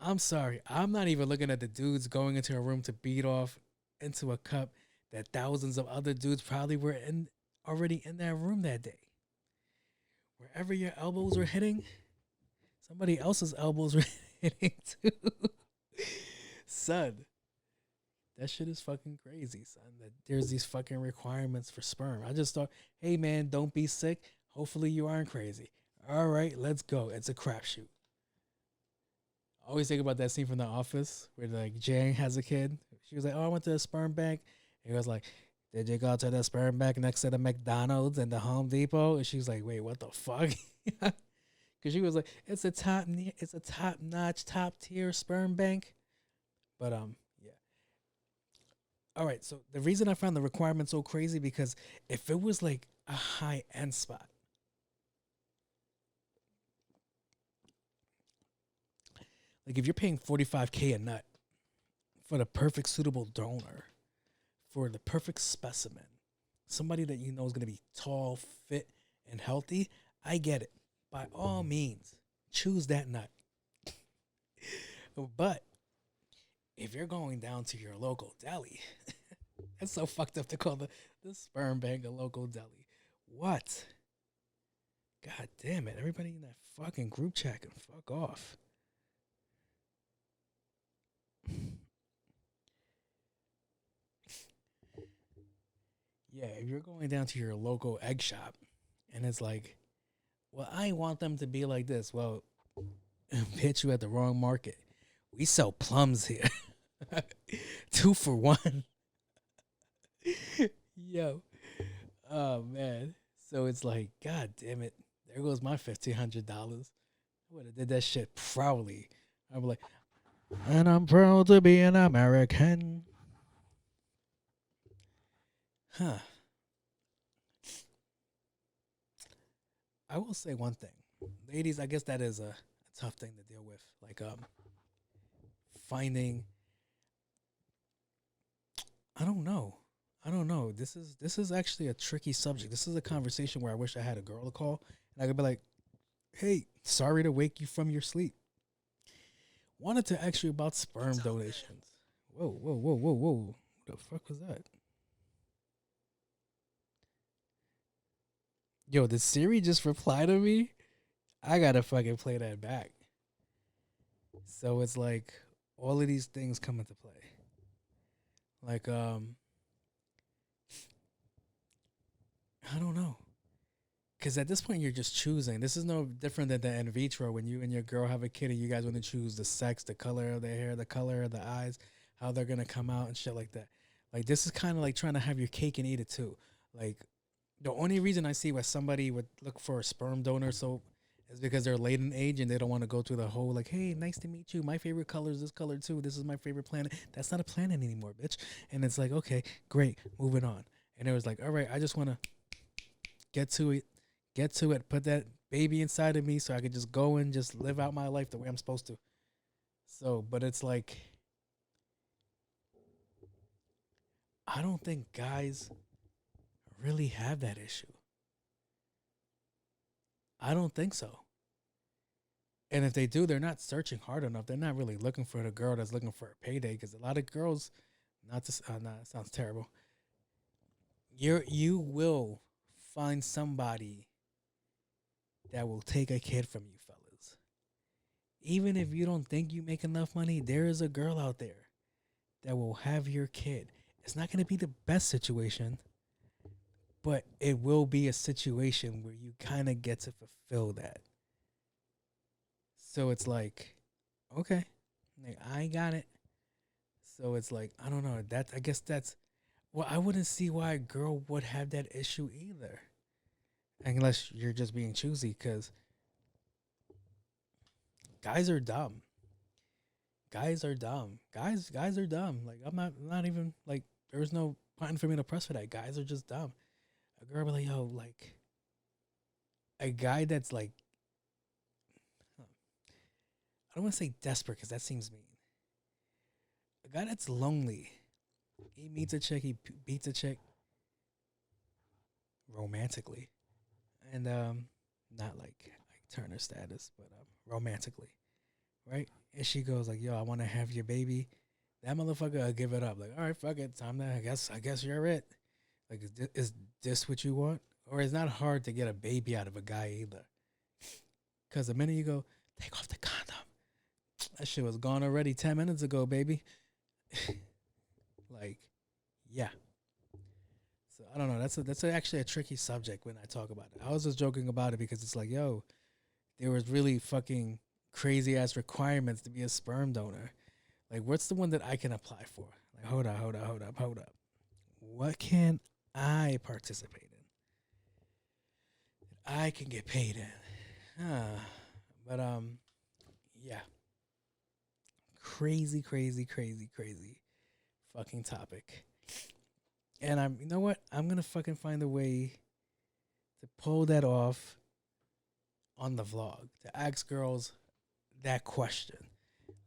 I'm sorry. I'm not even looking at the dudes going into a room to beat off into a cup that thousands of other dudes probably were already in that room that day. Wherever your elbows were hitting, somebody else's elbows were hitting too. Son, that shit is fucking crazy, son. That there's these fucking requirements for sperm. I just thought, hey man, don't be sick. Hopefully you aren't crazy. All right, let's go. It's a crapshoot. I always think about that scene from The Office where like Jane has a kid. She was like, "Oh, I went to a sperm bank." He was like, "Did you go to the sperm bank next to the McDonald's and the Home Depot?" And she was like, "Wait, what the fuck?" Because she was like, "It's a top-notch, top-tier sperm bank." But yeah. All right. So the reason I found the requirement so crazy, because if it was like a high-end spot, like if you're paying $45K a nut for the perfect suitable donor, for the perfect specimen, somebody that you know is going to be tall, fit, and healthy, I get it. By all means, choose that nut. But if you're going down to your local deli, that's so fucked up to call the sperm bank a local deli. What? God damn it. Everybody in that fucking group chat can fuck off. Yeah, if you're going down to your local egg shop and it's like, well, I want them to be like this. Well, bitch, you at the wrong market. We sell plums here. 2 for $1. Yo. Oh, man. So it's like, God damn it. There goes my $1,500. I would have did that shit proudly. I'd be like, and I'm proud to be an American. Huh. I will say one thing. Ladies, I guess that is a tough thing to deal with. Like, finding, I don't know. This is actually a tricky subject. This is a conversation where I wish I had a girl to call and I could be like, "Hey, sorry to wake you from your sleep. Wanted to ask you about sperm donations." Whoa. What the fuck was that? Yo, did Siri just reply to me? I gotta fucking play that back. So it's like all of these things come into play. Like, I don't know. Because at this point, you're just choosing. This is no different than the in vitro when you and your girl have a kid and you guys want to choose the sex, the color of their hair, the color of the eyes, how they're going to come out and shit like that. Like, this is kind of like trying to have your cake and eat it too. Like, the only reason I see why somebody would look for a sperm donor is because they're late in age and they don't want to go through the whole, like, hey, nice to meet you. My favorite color is this color too. This is my favorite planet. That's not a planet anymore, bitch. And it's like, okay, great, moving on. And it was like, all right, I just want to get to it, put that baby inside of me so I could just go and just live out my life the way I'm supposed to. So, but it's like, I don't think guys really have that issue. I don't think so. And if they do, they're not searching hard enough. They're not really looking for the girl that's looking for a payday, because a lot of girls, that sounds terrible. You will find somebody that will take a kid from you, fellas. Even if you don't think you make enough money, there is a girl out there that will have your kid. It's not going to be the best situation, but it will be a situation where you kind of get to fulfill that. So it's like, okay, like, I got it. So it's like, I don't know. I guess that's, well, I wouldn't see why a girl would have that issue either. Unless you're just being choosy, because guys are dumb. Guys are dumb. Guys are dumb. Like, I'm not even, like, there's no point for me to press for that. Guys are just dumb. A girl be like, yo, like, a guy that's like, I don't want to say desperate because that seems mean. A guy that's lonely, he meets a chick, he beats a chick romantically, and not like Turner status, but romantically, right? And she goes like, "Yo, I want to have your baby." That motherfucker will give it up. Like, all right, fuck it, time to. I guess you're it. Like, is this what you want? Or it's not hard to get a baby out of a guy either. Because the minute you go, take off the condom, that shit was gone already 10 minutes ago, baby. Like, yeah. So I don't know. That's actually a tricky subject when I talk about it. I was just joking about it because it's like, yo, there was really fucking crazy ass requirements to be a sperm donor. Like, what's the one that I can apply for? Like, hold up. What can I participate in? That I can get paid in. But yeah. Crazy fucking topic. And you know what? I'm gonna fucking find a way to pull that off on the vlog, to ask girls that question.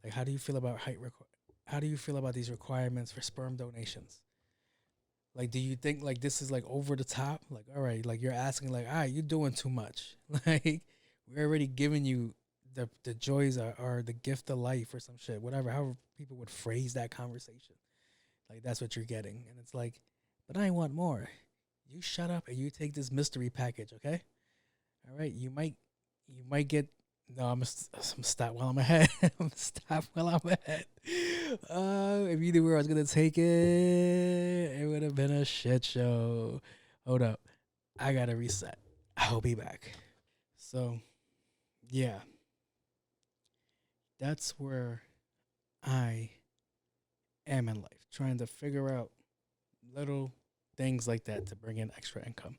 Like, how do you feel about how do you feel about these requirements for sperm donations? Like, do you think like this is like over the top? Like, all right, like you're asking like, all right, you're doing too much. Like, we're already giving you the joys or the gift of life or some shit, whatever, however people would phrase that conversation. Like, that's what you're getting. And it's like, but I want more. You shut up and you take this mystery package, okay? All right, you might get. No, I'm gonna stop while I'm ahead. I'm gonna stop while I'm ahead. If you knew where I was gonna take it, it would have been a shit show. Hold up, I gotta reset. I'll be back. So, yeah, that's where I am in life, trying to figure out little things like that to bring in extra income.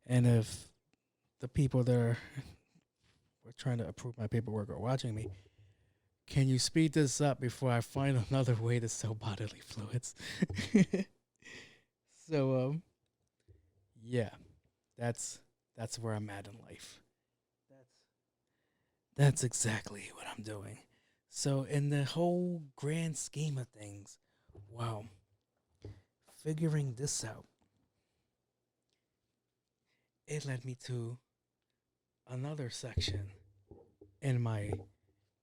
And if the people that are trying to approve my paperwork are watching me, can you speed this up before I find another way to sell bodily fluids? So, yeah, that's where I'm at in life. That's exactly what I'm doing. So, in the whole grand scheme of things, wow, figuring this out, it led me to another section in my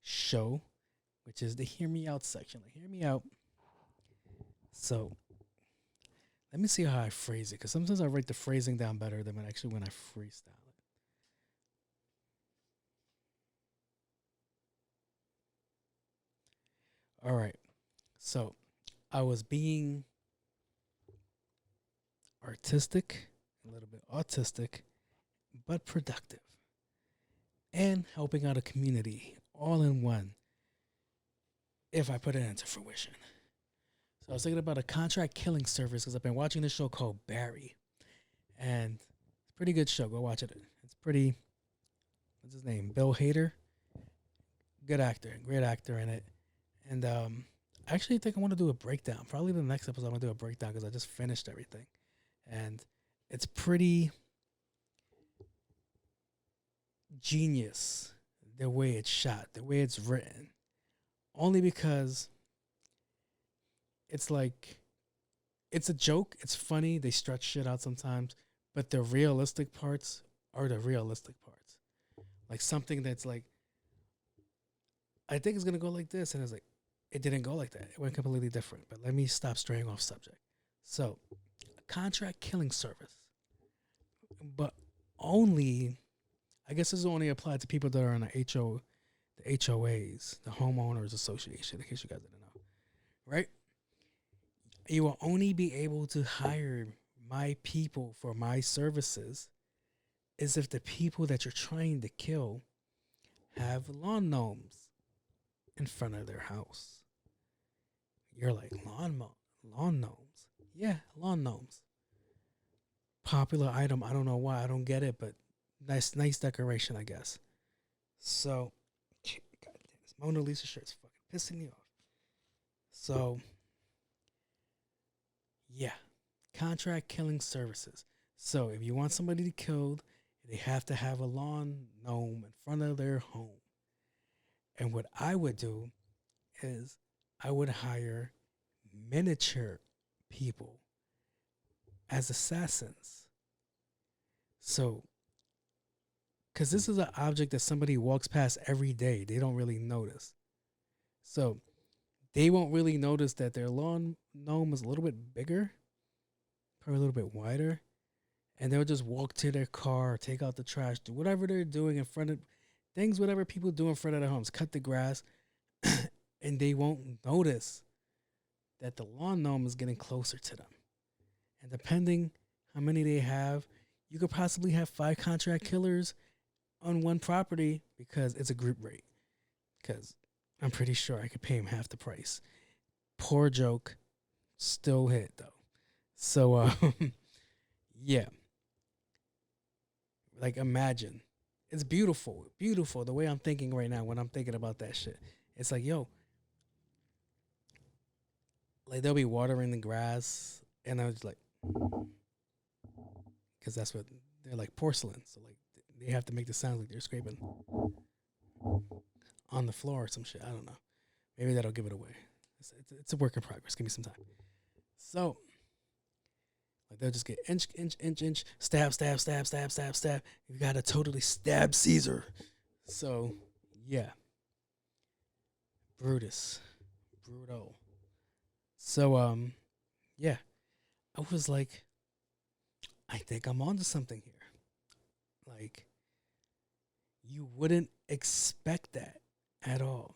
show, which is the Hear Me Out section. Like, hear me out. So, let me see how I phrase it, because sometimes I write the phrasing down better than when I freestyle it. All right. So, I was being artistic, a little bit autistic, but productive, and helping out a community all in one if I put it into fruition. So I was thinking about a contract killing service because I've been watching this show called Barry. And it's a pretty good show. Go watch it. It's pretty, what's his name? Bill Hader. Good actor, great actor in it. And I actually think I want to do a breakdown. Probably the next episode I'm going to do a breakdown because I just finished everything. And it's pretty genius the way it's shot, the way it's written. Only because it's like, it's a joke, it's funny, they stretch shit out sometimes, but the realistic parts are the realistic parts. Like something that's like, I think it's going to go like this, and it's like, it didn't go like that. It went completely different, but let me stop straying off subject. So, a contract killing service, but only, I guess this is only applied to people that are in the HOAs, the Homeowners Association, in case you guys didn't know, right? You will only be able to hire my people for my services is if the people that you're trying to kill have lawn gnomes in front of their house. You're like, lawn gnomes? Yeah, lawn gnomes. Popular item, I don't know why, I don't get it, but nice decoration, I guess. So, God damn, this Mona Lisa shirt's fucking pissing me off. So, yeah, contract killing services. So if you want somebody to killed, they have to have a lawn gnome in front of their home. And what I would do is I would hire miniature people as assassins. So, because this is an object that somebody walks past every day, they don't really notice. So they won't really notice that their lawn gnome is a little bit bigger, probably a little bit wider, and they'll just walk to their car, take out the trash, do whatever they're doing in front of things, whatever people do in front of their homes, cut the grass, and they won't notice that the lawn gnome is getting closer to them. And depending how many they have, you could possibly have 5 contract killers on one property because it's a group rate. Because I'm pretty sure I could pay him half the price. Poor joke. Still hit, though. So, yeah. Like, imagine. It's beautiful. Beautiful. The way I'm thinking right now when I'm thinking about that shit. It's like, yo. Like, they'll be watering the grass. And I was like. Because that's what. They're like porcelain. So, like, they have to make the sound like they're scraping on the floor or some shit. I don't know. Maybe that'll give it away. It's a work in progress. Give me some time. So, like they'll just get inch, stab. You gotta totally stab Caesar. So, yeah. Brutal. So, yeah. I was like, I think I'm onto something here. Like, you wouldn't expect that at all.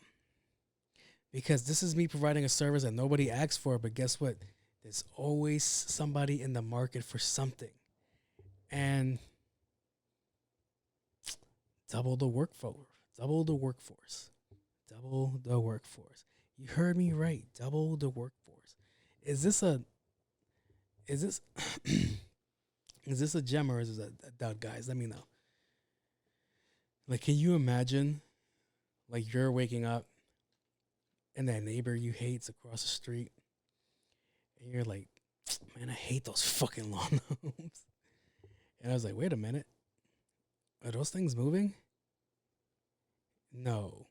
Because this is me providing a service that nobody asks for, but guess what? There's always somebody in the market for something. And double the workforce. You heard me right. Double the workforce. Is this a gem or is this a dud, guys? Let me know. Like, can you imagine, like, you're waking up and that neighbor you hate's across the street, and you're like, man, I hate those fucking lawn gnomes. And I was like, wait a minute. Are those things moving? No.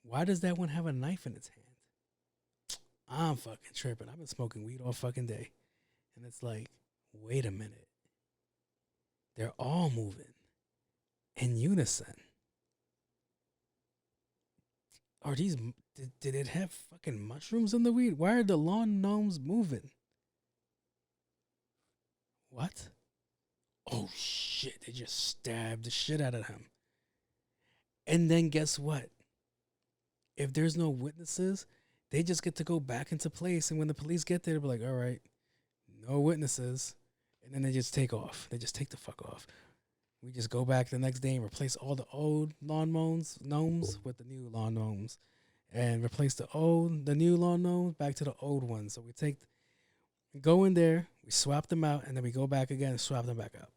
Why does that one have a knife in its hand? I'm fucking tripping. I've been smoking weed all fucking day. And it's like, wait a minute. They're all moving in unison. Are these, did it have fucking mushrooms in the weed? Why are the lawn gnomes moving? What? Oh shit, they just stabbed the shit out of him. And then guess what? If there's no witnesses, they just get to go back into place. And when the police get there, they'll be like, all right, no witnesses. And then they just take off. They just take the fuck off. We just go back the next day and replace all the old gnomes with the new lawn gnomes. And replace the new lawn gnomes back to the old ones. So we go in there, we swap them out, and then we go back again and swap them back out.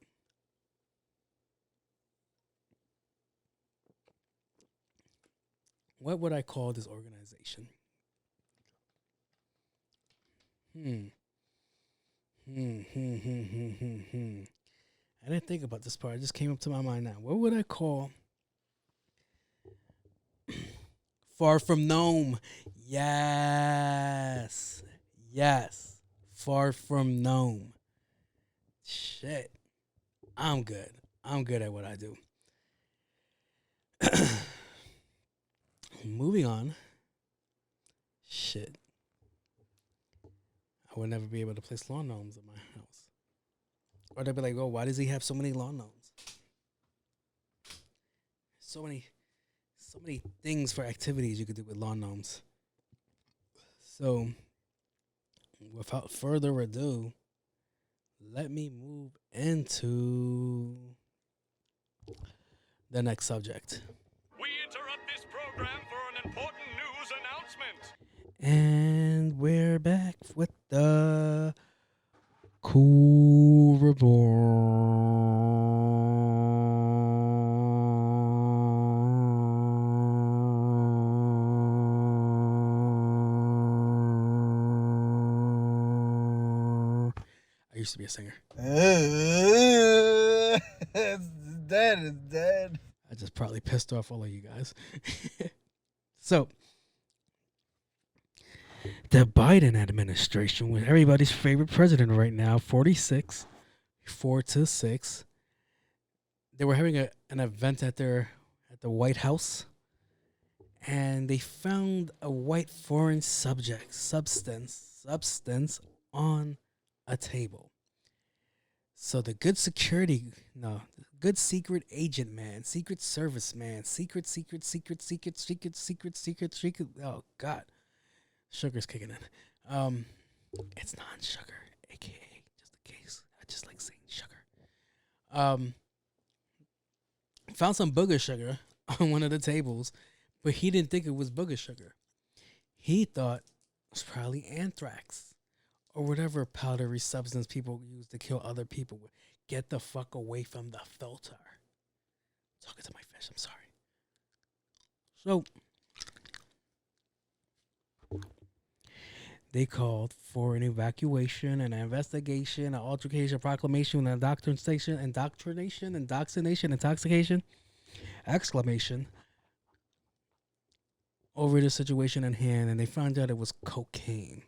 What would I call this organization? I didn't think about this part. It just came up to my mind now. What would I call Far From Gnome? Yes. Far From Gnome. Shit. I'm good. I'm good at what I do. Moving on. Shit. I would never be able to place lawn gnomes in my house. Or they'd be like, oh, why does he have so many lawn gnomes? So many things for activities you could do with lawn gnomes. So, without further ado, let me move into the next subject. We interrupt this program for an important news announcement. And we're back with the Cool Reborn. I used to be a singer. It's dead. I just probably pissed off all of you guys. So, the Biden administration, with everybody's favorite president right now, 46, 4-6. They were having an event at the White House, and they found a white foreign substance on a table. So the good good secret agent man, secret service man, secret. Oh God. Sugar's kicking in. It's non-sugar, aka just in case. I just like saying sugar. Found some booger sugar on one of the tables, but he didn't think it was booger sugar. He thought it was probably anthrax or whatever powdery substance people use to kill other people with. Get the fuck away from the filter. I'm talking to my fish. I'm sorry. So they called for an evacuation, an investigation, an altercation, proclamation, an indoctrination, intoxication, exclamation, over the situation at hand, and they found out it was cocaine.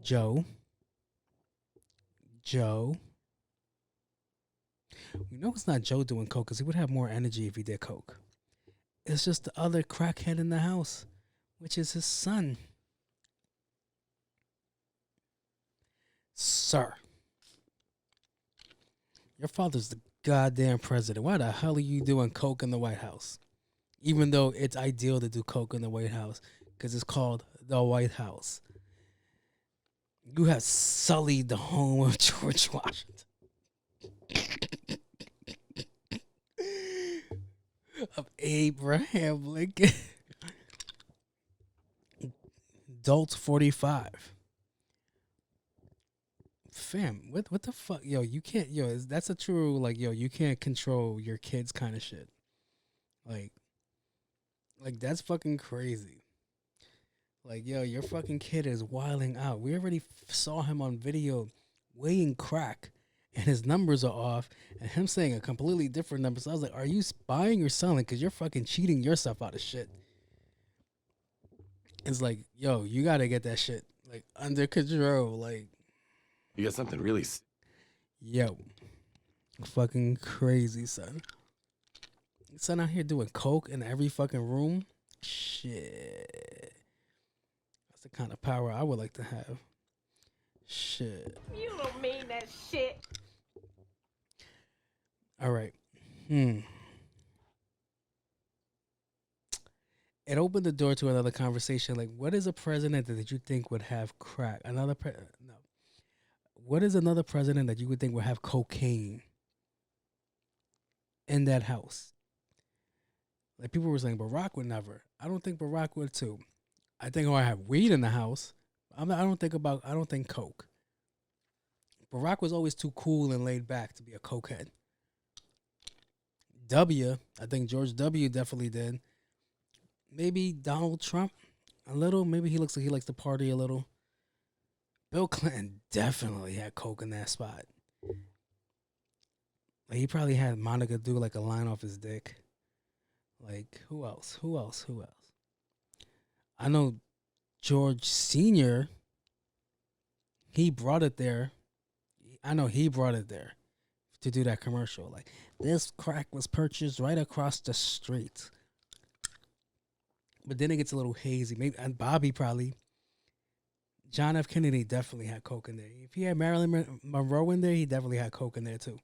Joe. We know it's not Joe doing coke because he would have more energy if he did coke. It's just the other crackhead in the house, which is his son. Sir, your father's the goddamn president. Why the hell are you doing coke in the White House? Even though it's ideal to do coke in the White House because it's called the White House. You have sullied the home of George Washington. Of Abraham Lincoln. Adult 45. Fam, what the fuck? Yo, you can't, that's a true, like, you can't control your kids kind of shit. Like that's fucking crazy. Like, your fucking kid is wilding out. We already saw him on video weighing crack, and his numbers are off, and him saying a completely different number. So I was like, are you buying or selling? Because you're fucking cheating yourself out of shit. It's like, you got to get that shit, like, under control. Like, You got something really... Fucking crazy, son. Son out here doing coke in every fucking room. Shit. That's the kind of power I would like to have. Shit. You don't mean that shit. All right. it opened the door to another conversation. Like, what is a president that you think would have crack? No. What is another president that you would think would have cocaine in that house? Like, people were saying Barack would never. I don't think Barack would too. I think I have weed in the house. I don't think coke. Barack was always too cool and laid back to be a cokehead. I think George W. definitely did. Maybe Donald Trump a little. Maybe he looks like he likes to party a little. Bill Clinton definitely had coke in that spot. Like, he probably had Monica do like a line off his dick. Like, who else? I know George Sr., he brought it there. I know he brought it there to do that commercial. Like, this crack was purchased right across the street. But then it gets a little hazy. Maybe, and Bobby probably. John F. Kennedy definitely had coke in there. If he had Marilyn Monroe in there, he definitely had coke in there too.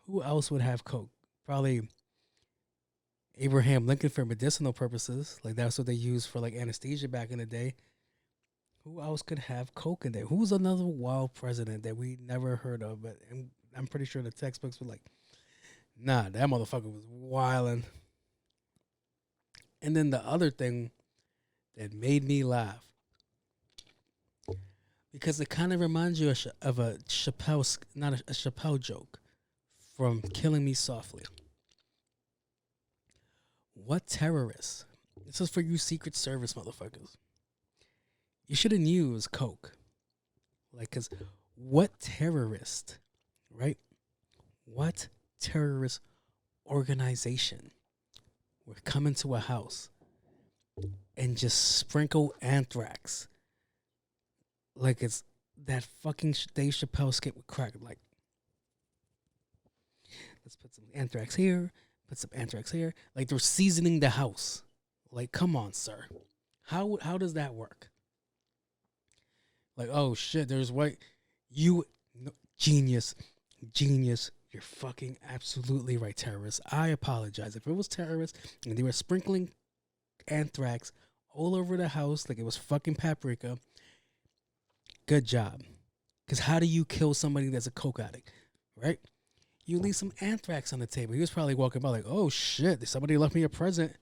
Who else would have coke? Probably Abraham Lincoln for medicinal purposes. Like, that's what they used for like anesthesia back in the day. Who else could have coke in there? Who's another wild president that we never heard of? But I'm pretty sure the textbooks were like, nah, that motherfucker was wildin'. And then the other thing that made me laugh, because it kind of reminds you of a Chappelle, not a Chappelle joke from Killing Me Softly. What terrorists? This is for you Secret Service motherfuckers. You should have knew it was coke. Like, because what terrorist, right? What terrorist organization would come into a house and just sprinkle anthrax like it's that fucking Dave Chappelle skit with crack? Like, let's put some anthrax here, put some anthrax here. Like, they're seasoning the house. Like, come on, sir. How does that work? Like, oh shit, there's white. Genius. You're fucking absolutely right, terrorists. I apologize. If it was terrorists and they were sprinkling anthrax all over the house like it was fucking paprika, good job. Because how do you kill somebody that's a coke addict, right? You leave some anthrax on the table. He was probably walking by like, oh shit, somebody left me a present.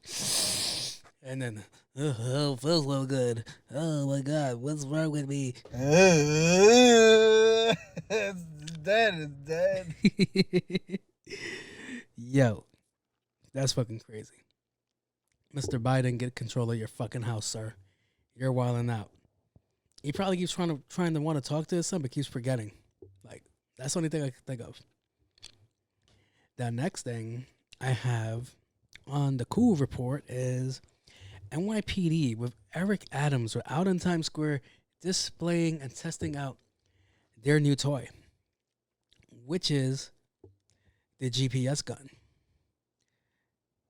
And then, oh, feels so good. Oh my God, what's wrong with me? That is dead. Yo, that's fucking crazy. Mr. Biden, get control of your fucking house, sir. You're wilding out. He probably keeps trying to want to talk to his son, but keeps forgetting. Like, that's the only thing I can think of. The next thing I have on the cool report is NYPD with Eric Adams were out in Times Square displaying and testing out their new toy, which is the GPS gun.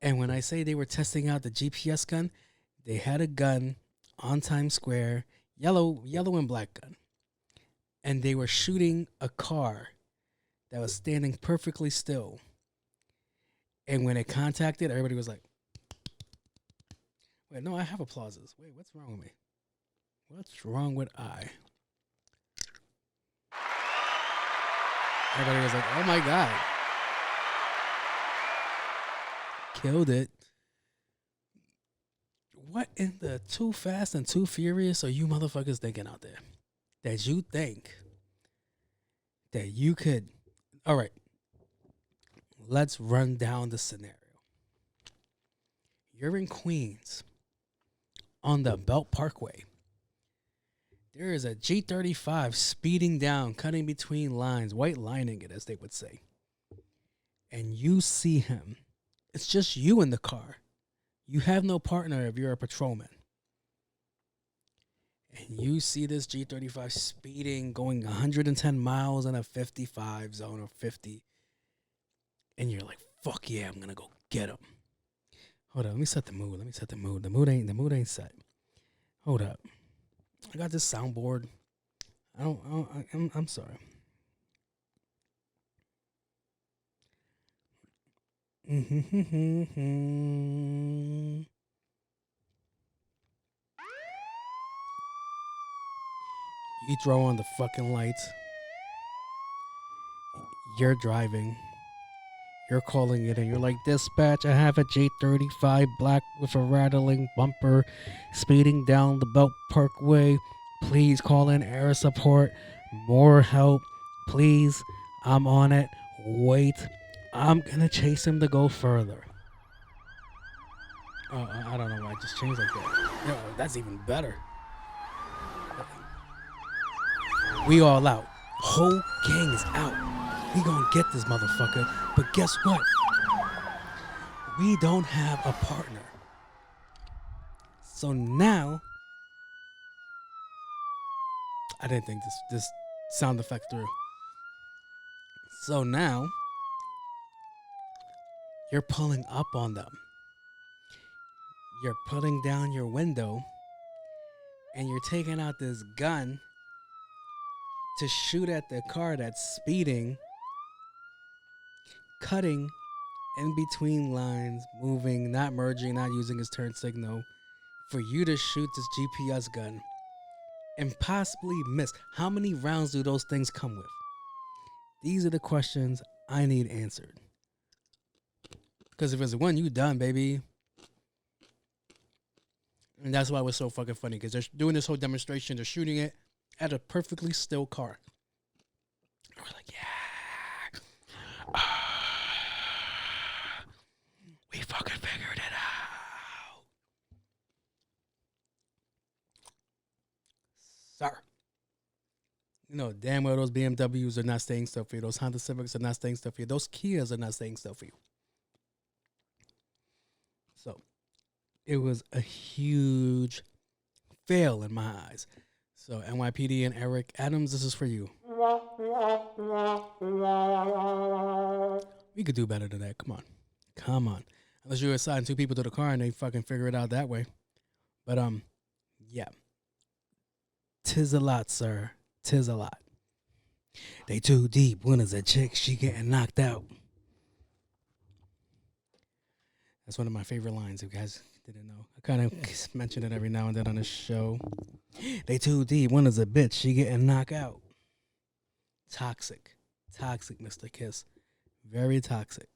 And when I say they were testing out the GPS gun, they had a gun on Times Square, yellow and black gun. And they were shooting a car that was standing perfectly still. And when it contacted, everybody was like, wait, no, I have applauses. Wait, what's wrong with me? What's wrong with I? Everybody was like, oh my God. Killed it. What in the Too Fast and Too Furious are you motherfuckers thinking out there? That you think that you could... All right. Let's run down the scenario. You're in Queens on the Belt Parkway. There is a G35 speeding down, cutting between lines, white lining it, as they would say. And you see him. It's just you in the car. You have no partner if you're a patrolman. And you see this G35 speeding, going 110 miles in a 55 zone or 50. And you're like, fuck yeah, I'm going to go get him. Hold up, let me set the mood. The mood ain't set. Hold up. I got this soundboard. I'm sorry. You throw on the fucking lights. You're driving. You're calling it, and you're like, dispatch, I have a J35 black with a rattling bumper speeding down the Belt Parkway. Please call in air support. More help. Please. I'm on it. Wait. I'm going to chase him to go further. I don't know why I just changed like that. No, that's even better. We all out. Whole gang is out. We gonna get this motherfucker. But guess what? We don't have a partner. So now, I didn't think this sound effect through. So now, you're pulling up on them. You're putting down your window, and you're taking out this gun to shoot at the car that's speeding, cutting in between lines, moving, not merging, not using his turn signal, for you to shoot this GPS gun and possibly miss. How many rounds do those things come with? These are the questions I need answered. Because if it's one, you done, baby. And that's why it was so fucking funny, because they're doing this whole demonstration, they're shooting it at a perfectly still car. And we're like, yeah. We fucking figured it out. Sir. You know, damn well those BMWs are not staying still for you. Those Honda Civics are not staying still for you. Those Kias are not staying still for you. So, it was a huge fail in my eyes. So, NYPD and Eric Adams, this is for you. We could do better than that. Come on. Come on. Unless you assign two people to the car and they fucking figure it out that way. But, yeah. 'Tis a lot, sir. 'Tis a lot. They too deep. One is a chick. She getting knocked out. That's one of my favorite lines, if you guys didn't know. I kind of mention it every now and then on the show. They too deep. One is a bitch. She getting knocked out. Toxic. Toxic, Mr. Kiss. Very toxic.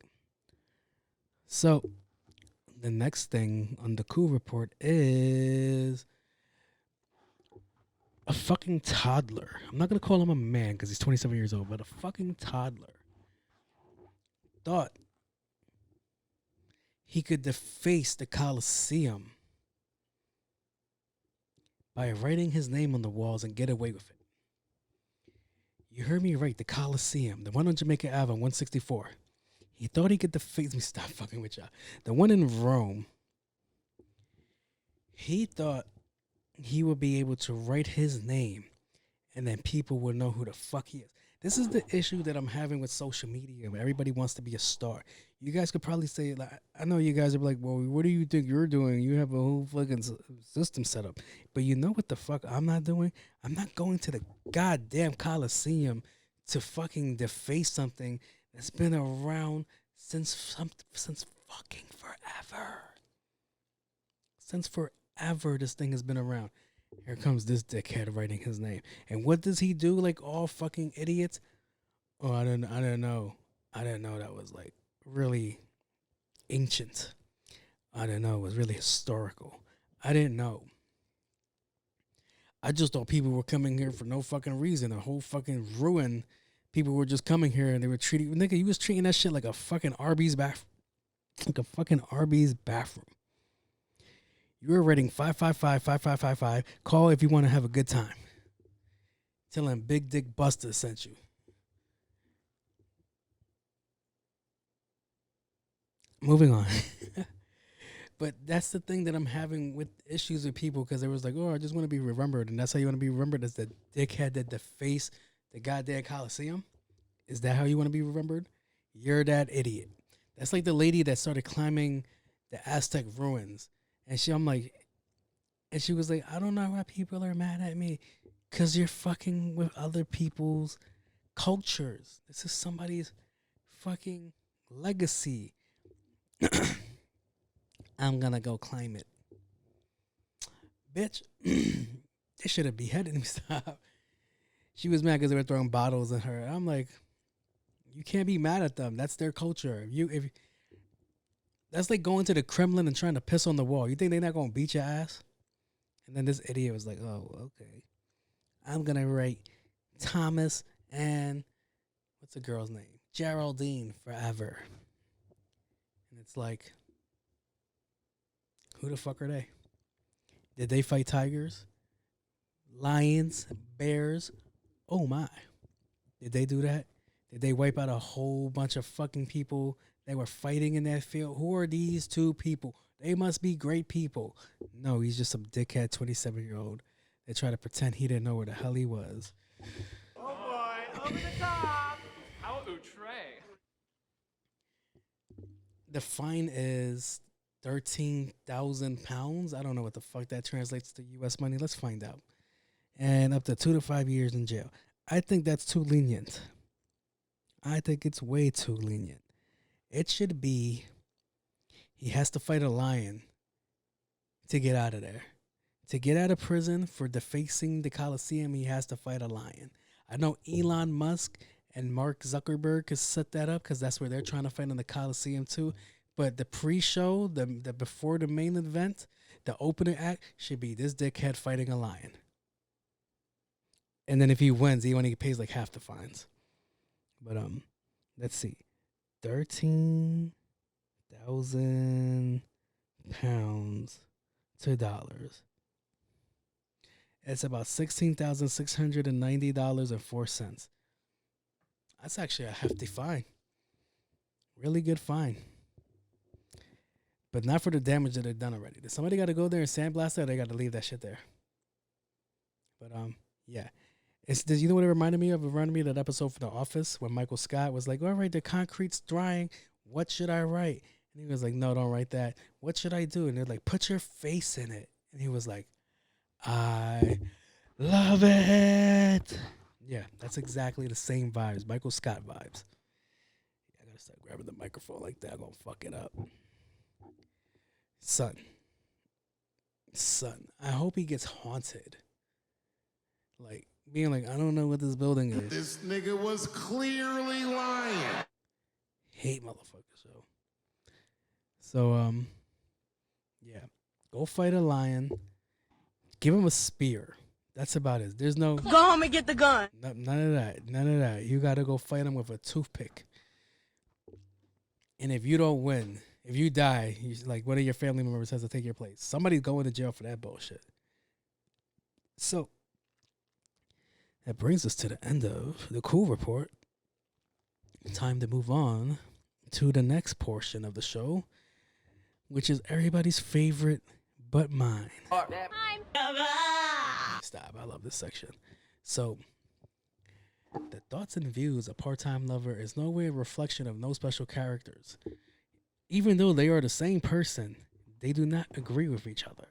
So, the next thing on the Cool Report is a fucking toddler. I'm not going to call him a man because he's 27 years old, but a fucking toddler thought he could deface the Coliseum by writing his name on the walls and get away with it. You heard me right, the Coliseum, the one on Jamaica Ave on 164. He thought he could deface. Let me stop fucking with y'all. The one in Rome, he thought he would be able to write his name and then people would know who the fuck he is. This is the issue that I'm having with social media. Everybody wants to be a star. You guys could probably say, like, I know you guys are like, well, what do you think you're doing? You have a whole fucking system set up. But you know what the fuck I'm not doing? I'm not going to the goddamn Coliseum to fucking deface something that's been around since fucking forever. Since forever, this thing has been around. Here comes this dickhead writing his name. And what does he do like all fucking idiots? Oh, I didn't know. I didn't know that was like really ancient. I didn't know it was really historical. I didn't know. I just thought people were coming here for no fucking reason. A whole fucking ruin. People were just coming here and they were treating, nigga, you was treating that shit like a fucking Arby's bathroom. Like a fucking Arby's bathroom. You're rating 555-5555. Call if you want to have a good time. Tell him Big Dick Buster sent you. Moving on. But that's the thing that I'm having with issues with people, because they was like, oh, I just want to be remembered. And that's how you want to be remembered, as the dickhead that defaced the goddamn Coliseum? Is that how you want to be remembered? You're that idiot. That's like the lady that started climbing the Aztec ruins. And she was like, I don't know why people are mad at me, because you're fucking with other people's cultures. This is somebody's fucking legacy. I'm gonna go climb it. Bitch, they should have beheaded me. Stop. She was mad because they were throwing bottles at her. I'm like, you can't be mad at them. That's their culture. If that's like going to the Kremlin and trying to piss on the wall. You think they're not gonna beat your ass? And then this idiot was like, "Oh, okay. I'm gonna write Thomas and what's the girl's name? Geraldine forever." And it's like, who the fuck are they? Did they fight tigers, lions, bears? Oh my! Did they do that? Did they wipe out a whole bunch of fucking people that were fighting in that field? Who are these two people? They must be great people. No, he's just some dickhead 27-year-old that tried to pretend he didn't know where the hell he was. Oh boy, over the top. How outre. The fine is 13,000 pounds. I don't know what the fuck that translates to U.S. money. Let's find out. And up to 2 to 5 years in jail. I think that's too lenient. I think it's way too lenient. It should be he has to fight a lion to get out of there. To get out of prison for defacing the Coliseum, he has to fight a lion. I know Elon Musk and Mark Zuckerberg has set that up because that's where they're trying to fight in the Coliseum too. But the pre-show, the before the main event, the opening act should be this dickhead fighting a lion. And then if he wins, he only pays like half the fines. But let's see. 13,000 pounds to dollars. It's about $16,690.04. That's actually a hefty fine. Really good fine. But not for the damage that they've done already. Somebody got to go there and sandblast it, or they got to leave that shit there. But yeah. You know what it reminded me of? It reminded me of that episode from The Office when Michael Scott was like, all right, the concrete's drying. What should I write? And he was like, no, don't write that. What should I do? And they're like, put your face in it. And he was like, I love it. Yeah, that's exactly the same vibes. Michael Scott vibes. I got to start grabbing the microphone like that. I'm going to fuck it up. Son, I hope he gets haunted. Like, being like, I don't know what this building is. This nigga was clearly lying. Hate motherfuckers, yo. So, yeah. Go fight a lion. Give him a spear. That's about it. There's no... Go home and get the gun. None of that. None of that. You got to go fight him with a toothpick. And if you don't win, if you die, like one of your family members has to take your place. Somebody's going to jail for that bullshit. So... that brings us to the end of the cool report. Time to move on to the next portion of the show, which is everybody's favorite but mine. Stop. I love this section. So, the thoughts and views of Part-Time Lover is no way a reflection of no special characters. Even though they are the same person, they do not agree with each other.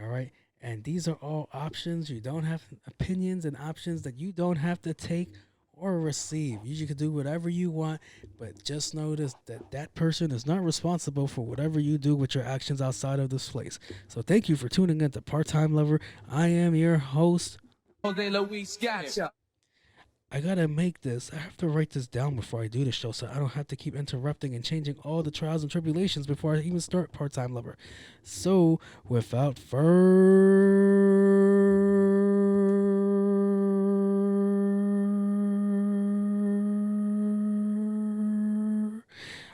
All right? And these are all options. You don't have opinions and options that you don't have to take or receive. You can do whatever you want, but just notice that that person is not responsible for whatever you do with your actions outside of this place. So thank you for tuning in to Part-Time Lover. I am your host. I gotta make this. I have to write this down before I do the show so I don't have to keep interrupting and changing all the trials and tribulations before I even start Part-Time Lover. So, without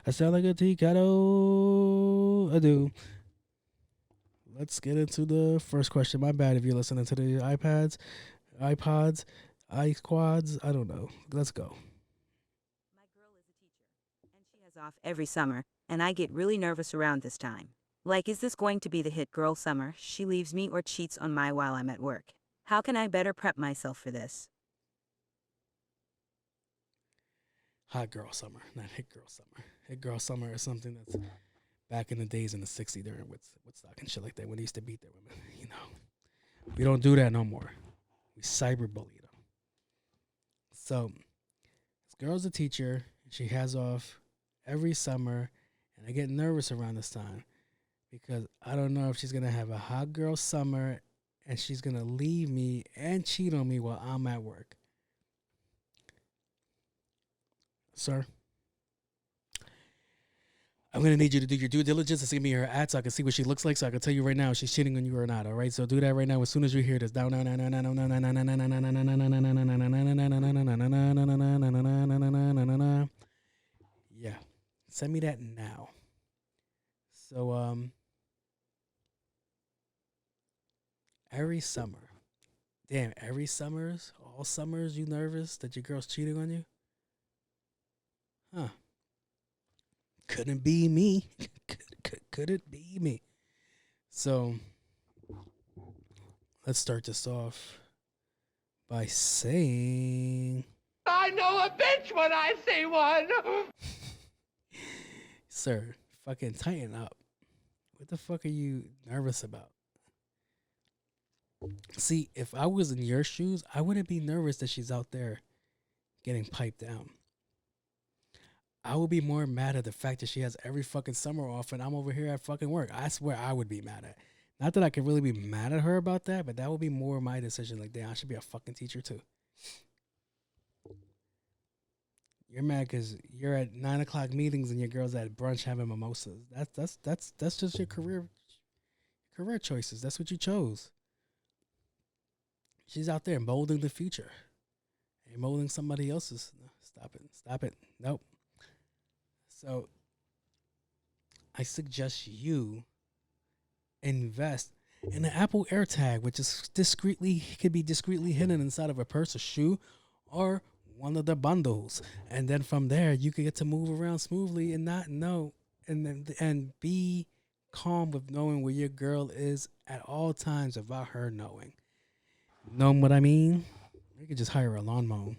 I sound like a ticado. I do. Let's get into the first question. My bad if you're listening to the iPods, iQuads. I don't know. Let's go. My girl is a teacher, and she has off every summer, and I get really nervous around this time. Like, is this going to be the hit girl summer? She leaves me or cheats on me while I'm at work. How can I better prep myself for this? Hot girl summer, not hit girl summer. Hit girl summer is something that's back in the days in the 60s during Woodstock and shit like that when they used to beat their women. You know, we don't do that no more. We cyberbully them. So, this girl's a teacher. She has off every summer, and I get nervous around this time because I don't know if she's going to have a hot girl summer and she's going to leave me and cheat on me while I'm at work. sir. I'm going to need you to do your due diligence and send me her ad so I can see what she looks like so I can tell you right now if she's cheating on you or not, all right? So do that right now as soon as you hear this. Down. Yeah. Send me that now. So, every summer. Damn, every summers, all summers, you nervous that your girl's cheating on you? Huh. Couldn't be me. Could it be me? So, let's start this off by saying... I know a bitch when I see one! Sir, fucking tighten up. What the fuck are you nervous about? See, if I was in your shoes, I wouldn't be nervous that she's out there getting piped down. I would be more mad at the fact that she has every fucking summer off and I'm over here at fucking work. I swear I would be mad at. Not that I could really be mad at her about that, but that would be more my decision. Like, damn, I should be a fucking teacher too. You're mad because you're at 9 o'clock meetings and your girl's at brunch having mimosas. That's just your career choices. That's what you chose. She's out there molding the future. And molding somebody else's. No, stop it. Nope. So I suggest you invest in an Apple AirTag, which is could be discreetly hidden inside of a purse or shoe or one of the bundles. And then from there you can get to move around smoothly and not know and be calm with knowing where your girl is at all times without her knowing. Know what I mean? You could just hire a lawn mower.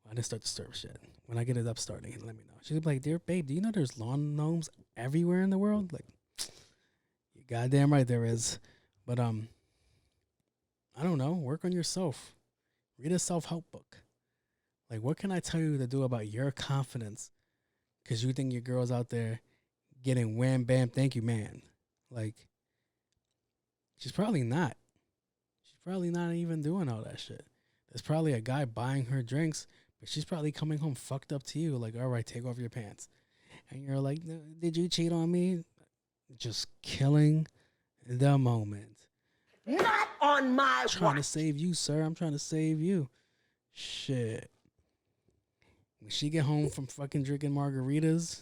I didn't start to stir shit. When I get it up starting, let me know. She'll be like, dear babe, do you know there's lawn gnomes everywhere in the world? Like, you're goddamn right there is. But I don't know. Work on yourself. Read a self-help book. Like, what can I tell you to do about your confidence? Because you think your girl's out there getting wham, bam, thank you, man. Like, she's probably not. She's probably not even doing all that shit. There's probably a guy buying her drinks, but she's probably coming home fucked up to you. Like, all right, take off your pants. And you're like, did you cheat on me? Just killing the moment. Not on my I'm trying to save you, sir. I'm trying to save you. Shit. When she get home from fucking drinking margaritas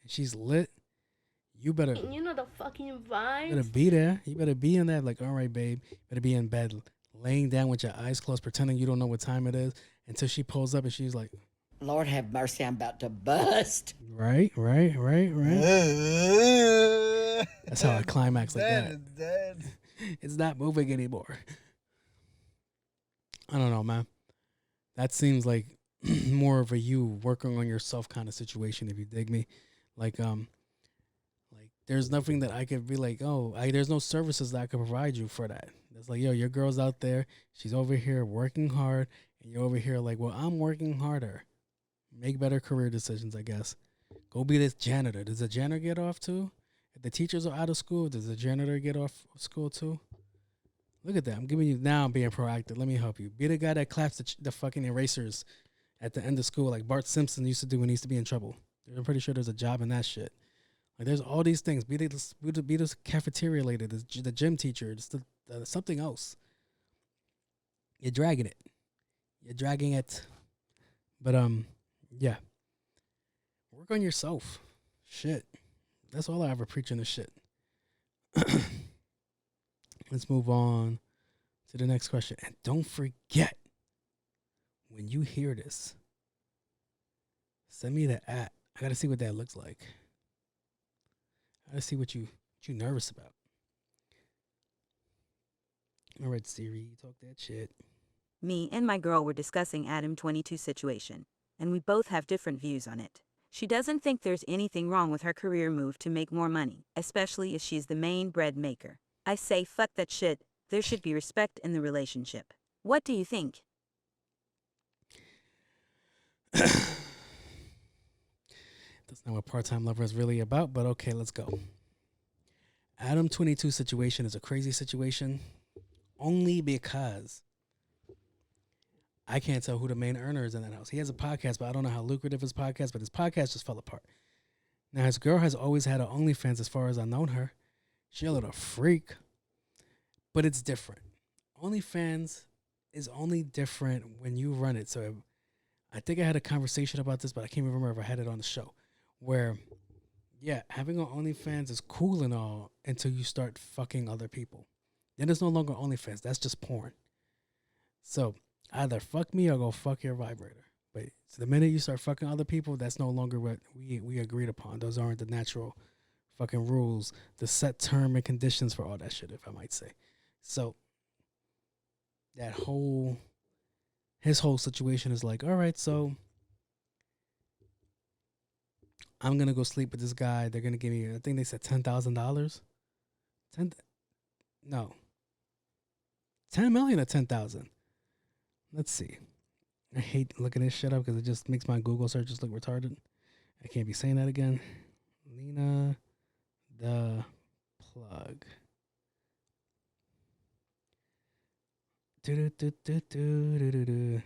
and she's lit, you better... You know the fucking vibes? You better be there. You better be in that. Like, all right, babe. You better be in bed, laying down with your eyes closed, pretending you don't know what time it is, until she pulls up and she's like... Lord have mercy, I'm about to bust. Right. That's how I climax like that. Dead. It's not moving anymore. I don't know, man. That seems like more of a you working on yourself kind of situation, if you dig me. Like there's nothing that I could be like, there's no services that I could provide you for that. It's like, yo, your girl's out there, she's over here working hard, and you're over here like, well, I'm working harder. Make better career decisions, I guess. Go be this janitor. Does the janitor get off too? If the teachers are out of school, does the janitor get off of school too? Look at that. I'm giving you now. I'm being proactive. Let me help you. Be the guy that claps the fucking erasers at the end of school like Bart Simpson used to do when he used to be in trouble. I'm pretty sure there's a job in that shit. Like, there's all these things. Be this cafeteria lady, the gym teacher, just something else. You're dragging it. But, yeah. Work on yourself. Shit. That's all I ever preach in this shit. Let's move on to the next question. And don't forget, when you hear this, send me the app. I got to see what that looks like. I got to see what you nervous about. All right, Siri, talk that shit. Me and my girl were discussing Adam 22 situation, and we both have different views on it. She doesn't think there's anything wrong with her career move to make more money, especially if she's the main bread maker. I say fuck that shit. There should be respect in the relationship. What do you think? That's not what part-time lover is really about, but okay, let's go. Adam 22 situation is a crazy situation only because I can't tell who the main earner is in that house. He has a podcast, but I don't know how lucrative his podcast, but his podcast just fell apart. Now, his girl has always had an OnlyFans as far as I've known her. She a little freak, but it's different. OnlyFans is only different when you run it. So I think I had a conversation about this, but I can't even remember if I had it on the show. Where, yeah, having an OnlyFans is cool and all until you start fucking other people. Then it's no longer OnlyFans. That's just porn. So either fuck me or go fuck your vibrator. But so the minute you start fucking other people, that's no longer what we agreed upon. Those aren't the natural fucking rules, the set term and conditions for all that shit, if I might say. So his whole situation is like, all right, so I'm gonna go sleep with this guy. They're gonna give me, I think they said $10,000. $10 million or 10,000. Let's see. I hate looking this shit up because it just makes my Google searches look retarded. I can't be saying that again. Lena the plug. Do-do-do-do-do-do-do.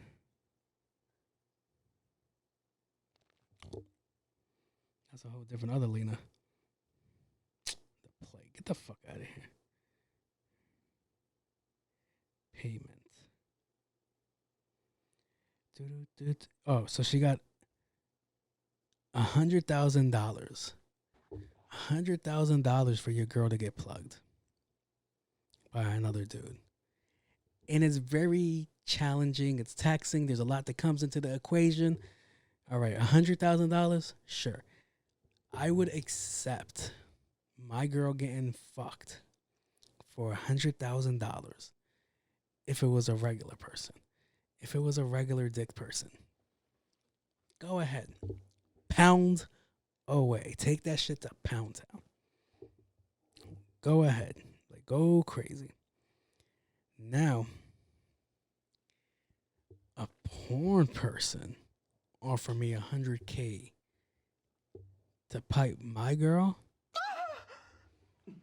That's a whole different other Lena. The play. Get the fuck out of here. Payment. Oh, so she got $100,000. $100,000 for your girl to get plugged by another dude. And it's very challenging. It's taxing. There's a lot that comes into the equation. All right, $100,000? Sure. I would accept my girl getting fucked for $100,000 if it was a regular person. If it was a regular dick person, go ahead. Pound away. Take that shit to Pound Town. Go ahead. Like, go crazy. Now, a porn person offer me $100K to pipe my girl. Holy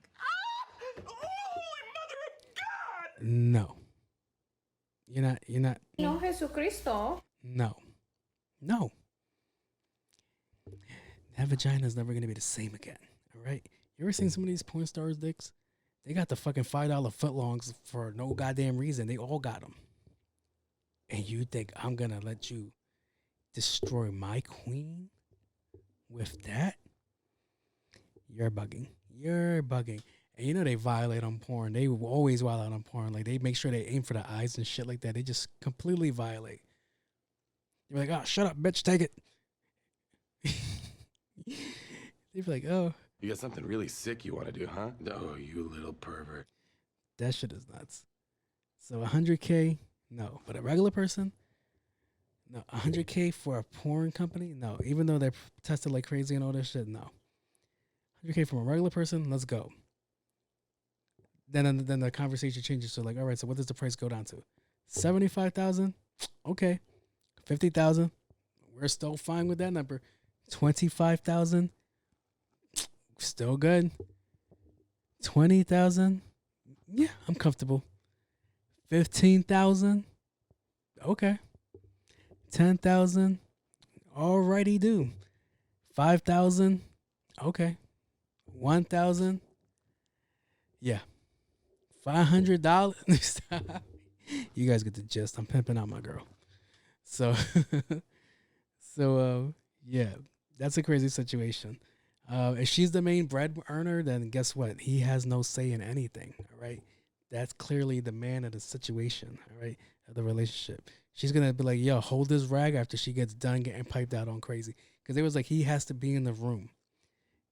mother of God! No. You're not. No, Jesucristo. No. That vagina's never going to be the same again. All right? You ever seen some of these porn stars' dicks? They got the fucking $5 footlongs for no goddamn reason. They all got them. And you think I'm going to let you destroy my queen with that? You're bugging. And you know they violate on porn. They will always violate on porn. Like, they make sure they aim for the eyes and shit like that. They just completely violate. You're like, oh, shut up, bitch, take it. They'd be like, oh. You got something really sick you want to do, huh? Oh, you little pervert. That shit is nuts. So $100K, no. But a regular person, no. $100K for a porn company, no. Even though they're tested like crazy and all this shit, no. $100K from a regular person, let's go. Then the conversation changes to like, all right, so what does the price go down to? $75,000? Okay. $50,000? We're still fine with that number. $25,000? Still good. $20,000? Yeah, I'm comfortable. $15,000? Okay. $10,000? Alrighty do. $5,000? Okay. $1,000? Yeah. $500? Stop. You guys get the gist. I'm pimping out my girl. So, yeah, that's a crazy situation. If she's the main bread earner, then guess what? He has no say in anything. All right. That's clearly the man of the situation. All right. Of the relationship. She's going to be like, yo, hold this rag after she gets done getting piped out on crazy. Because it was like, he has to be in the room.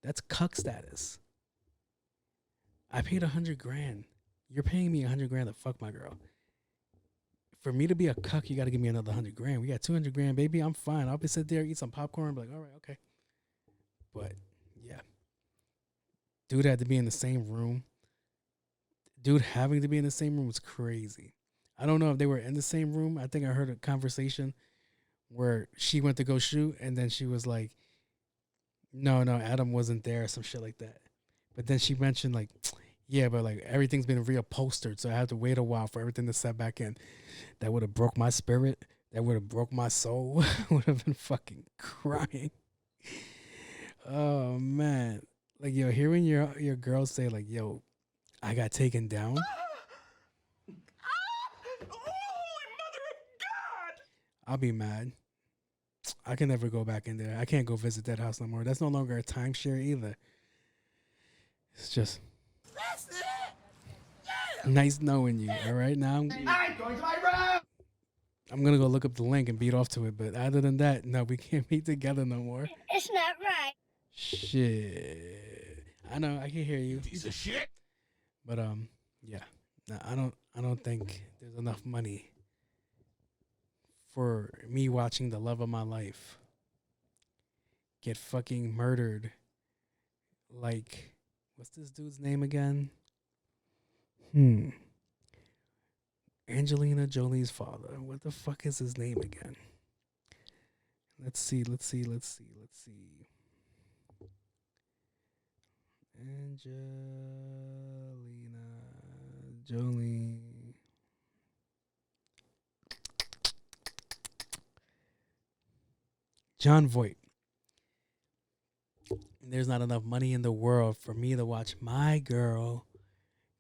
That's cuck status. I paid $100,000. You're paying me $100,000 to fuck my girl. For me to be a cuck, you got to give me another $100,000. We got $200,000, baby. I'm fine. I'll be sit there, eat some popcorn, be like, all right, okay. But yeah, dude had to be in the same room. Dude having to be in the same room was crazy. I don't know if they were in the same room. I think I heard a conversation where she went to go shoot, and then she was like, no, Adam wasn't there, or some shit like that. But then she mentioned like, yeah, but like everything's been reupholstered, so I have to wait a while for everything to set back in. That would have broke my spirit. that would have broke my soul. I would have been fucking crying. Oh man. Like, yo, hearing your girl say like, yo, I got taken down. I'll be mad. I can never go back in there. I can't go visit that house no more. That's no longer a timeshare either. It's just nice knowing you. All right, now I'm going to my room. I'm gonna go look up the link and beat off to it. But other than that, no, we can't meet together no more. It's not right. Shit. I know. I can hear you. Piece of shit. But yeah. No, I don't think there's enough money for me watching the love of my life get fucking murdered. Like, what's this dude's name again? Angelina Jolie's father. What the fuck is his name again? Let's see. Angelina Jolie. John Voight. There's not enough money in the world for me to watch my girl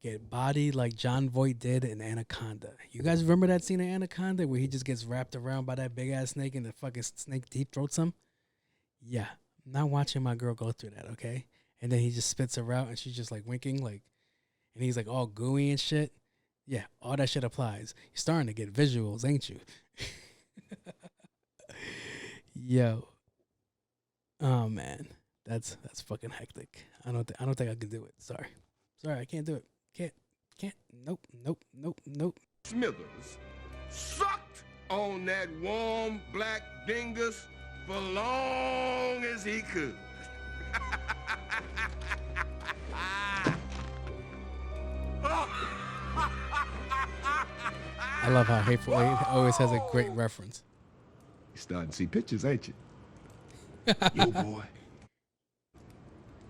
get bodied like John Voight did in Anaconda. You guys remember that scene in Anaconda where he just gets wrapped around by that big ass snake and the fucking snake deep throats him? Yeah, I'm not watching my girl go through that, okay? And then he just spits her out and she's just like winking, like, and he's like all gooey and shit. Yeah, all that shit applies. You're starting to get visuals, ain't you? Yo. Oh man. That's fucking hectic. I don't think I can do it. Sorry, I can't do it. Can't. Nope. Smithers sucked on that warm black dingus for long as he could. I love how Hateful Eight always has a great reference. You starting to see pictures, ain't you? Yo, boy.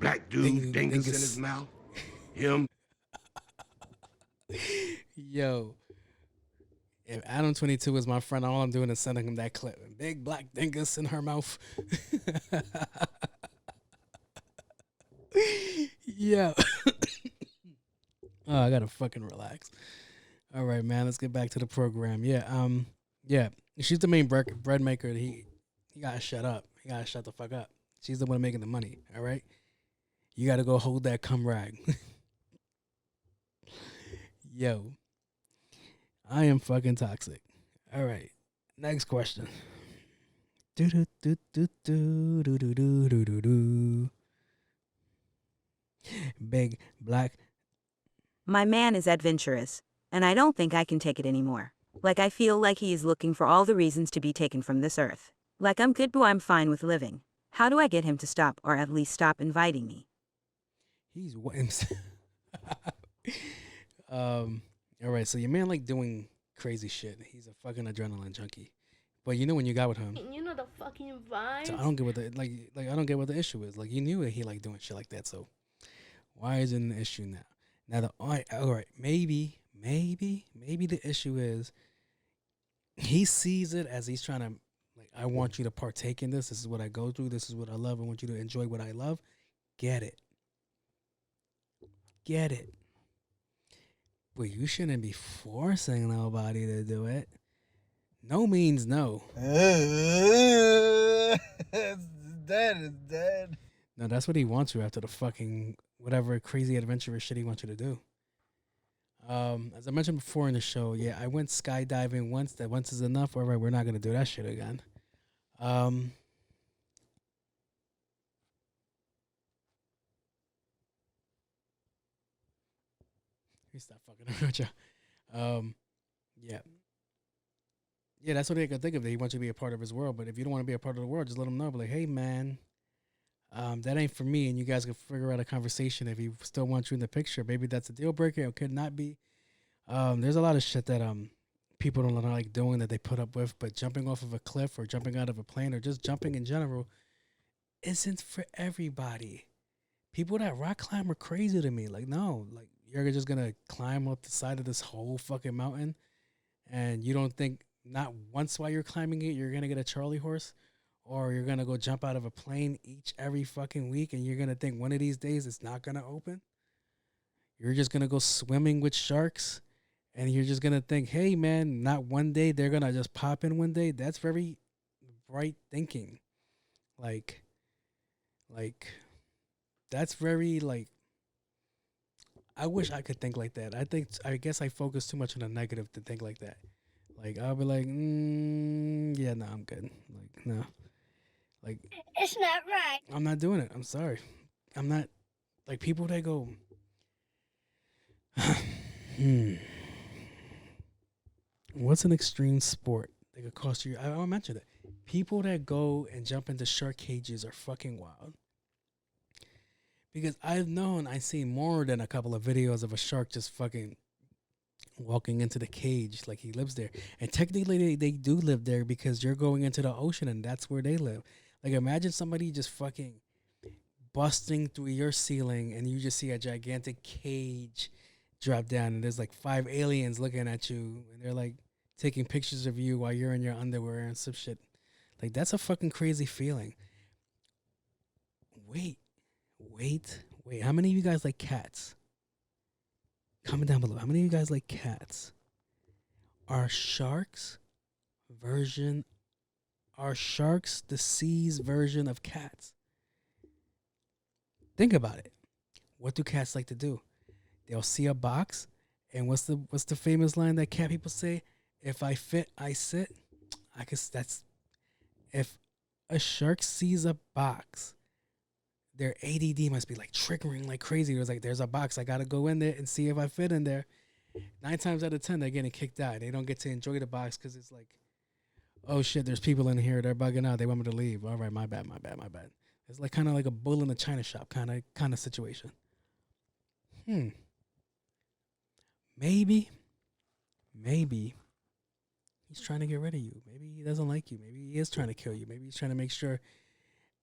Black dude, dingus in his mouth. Him. Yo. If Adam 22 is my friend, all I'm doing is sending him that clip. Big black dingus in her mouth. Yo. Oh, I gotta fucking relax. All right, man. Let's get back to the program. Yeah. She's the main bread maker. He gotta shut up. He gotta shut the fuck up. She's the one making the money. All right. You gotta go hold that cum rag. Yo. I am fucking toxic. All right. Next question. Big black. My man is adventurous, and I don't think I can take it anymore. Like, I feel like he is looking for all the reasons to be taken from this earth. Like, I'm good, but I'm fine with living. How do I get him to stop, or at least stop inviting me? He's all right, so your man like doing crazy shit. He's a fucking adrenaline junkie. But you know when you got with him. You know the fucking vibe. So I don't get what the I don't get what the issue is. Like, you knew that he like doing shit like that, so why is it an issue now? Now all right, maybe the issue is he sees it as he's trying to, like, I want you to partake in this. This is what I go through. This is what I love. I want you to enjoy what I love. Get it. But you shouldn't be forcing nobody to do it. No means no. Dead. No, that's what he wants you after the fucking whatever crazy adventurous shit he wants you to do. As I mentioned before in the show, yeah, I went skydiving once. That once is enough. All right, we're not gonna do that shit again. Stop fucking around you. Yeah, that's what they could think of. He wants you to be a part of his world, but if you don't want to be a part of the world, just let him know. But like, hey, man, that ain't for me, and you guys can figure out a conversation if he still wants you in the picture. Maybe that's a deal breaker. It could not be. There's a lot of shit that people don't like doing that they put up with, but jumping off of a cliff or jumping out of a plane or just jumping in general isn't for everybody. People that rock climb are crazy to me. Like, no, like, you're just gonna climb up the side of this whole fucking mountain, and you don't think not once while you're climbing it, you're going to get a Charlie horse, or you're going to go jump out of a plane every fucking week, and you're going to think one of these days it's not going to open. You're just going to go swimming with sharks, and you're just going to think, hey, man, not one day they're going to just pop in one day. That's very bright thinking. Like, that's very, like, I wish I could think like that. I guess I focus too much on the negative to think like that. Like, I'll be like, yeah, no, I'm good. Like, no. Like, it's not right. I'm not doing it. I'm sorry. I'm not, like, people that go, what's an extreme sport that could cost you? I'll mention it. People that go and jump into shark cages are fucking wild. Because I've seen more than a couple of videos of a shark just fucking walking into the cage like he lives there. And technically they do live there because you're going into the ocean and that's where they live. Like, imagine somebody just fucking busting through your ceiling and you just see a gigantic cage drop down and there's like 5 aliens looking at you and they're like taking pictures of you while you're in your underwear and some shit. Like, that's a fucking crazy feeling. Wait. How many of you guys like cats? Comment down below. How many of you guys like cats? Are sharks the sea's version of cats? Think about it. What do cats like to do? They'll see a box, and what's the famous line that cat people say? If I fit, I sit. I guess that's, if a shark sees a box, their ADD must be like triggering like crazy. It was like, there's a box, I gotta go in there and see if I fit in there. 9 times out of 10, they're getting kicked out. They don't get to enjoy the box because it's like, oh shit, there's people in here, they're bugging out, they want me to leave. All right, my bad. It's like kind of like a bull in a china shop kind of situation. Maybe he's trying to get rid of you. Maybe he doesn't like you. Maybe he is trying to kill you. Maybe he's trying to make sure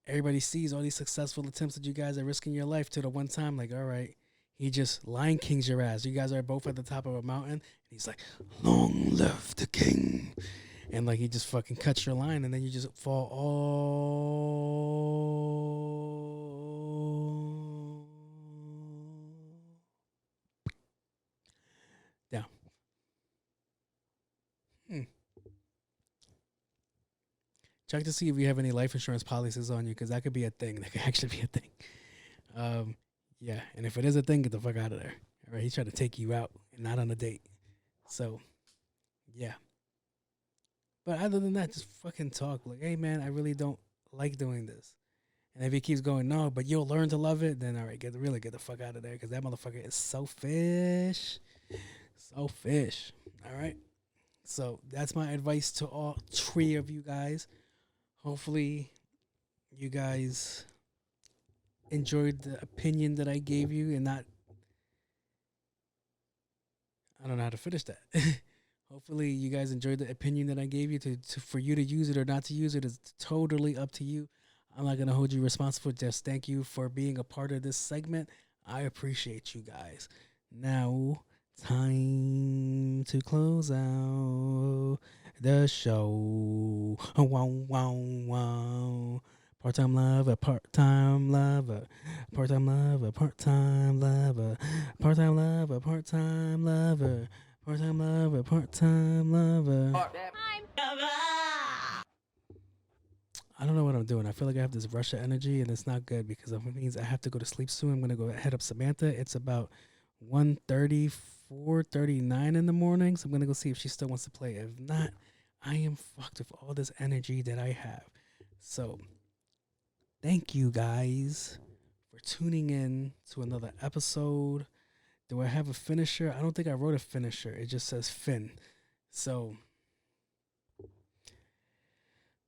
everybody sees all these successful attempts that you guys are risking your life to the one time, like, all right, he just Lion King's your ass. You guys are both at the top of a mountain, and he's like, long live the king. And, like, he just fucking cuts your line, and then you just fall all down. Check to see if you have any life insurance policies on you, because that could be a thing. That could actually be a thing. Yeah, and if it is a thing, get the fuck out of there. All right, he's trying to take you out and not on a date. So, yeah. But other than that, just fucking talk. Like, hey, man, I really don't like doing this. And if he keeps going, no, but you'll learn to love it, then all right, get the fuck out of there, because that motherfucker is selfish. Selfish. All right? So that's my advice to all 3 of you guys. Hopefully you guys enjoyed the opinion that I gave you and not, I don't know how to finish that. Hopefully you guys enjoyed the opinion that I gave you. For you to use it or not to use it is totally up to you. I'm not going to hold you responsible. Just thank you for being a part of this segment. I appreciate you guys. Now, time to close out the show. Wow, wow, wow. Part-time lover, part-time lover, part-time lover, part-time lover, part-time lover, part-time lover, part-time lover, part-time lover. I don't know what I'm doing. I feel like I have this rush of energy, and it's not good because it means I have to go to sleep soon. I'm going to go head up Samantha. It's about 1:30, 4:39 in the morning, so I'm going to go see if she still wants to play. If not, I am fucked with all this energy that I have. So, thank you guys for tuning in to another episode. Do I have a finisher? I don't think I wrote a finisher. It just says Finn. So,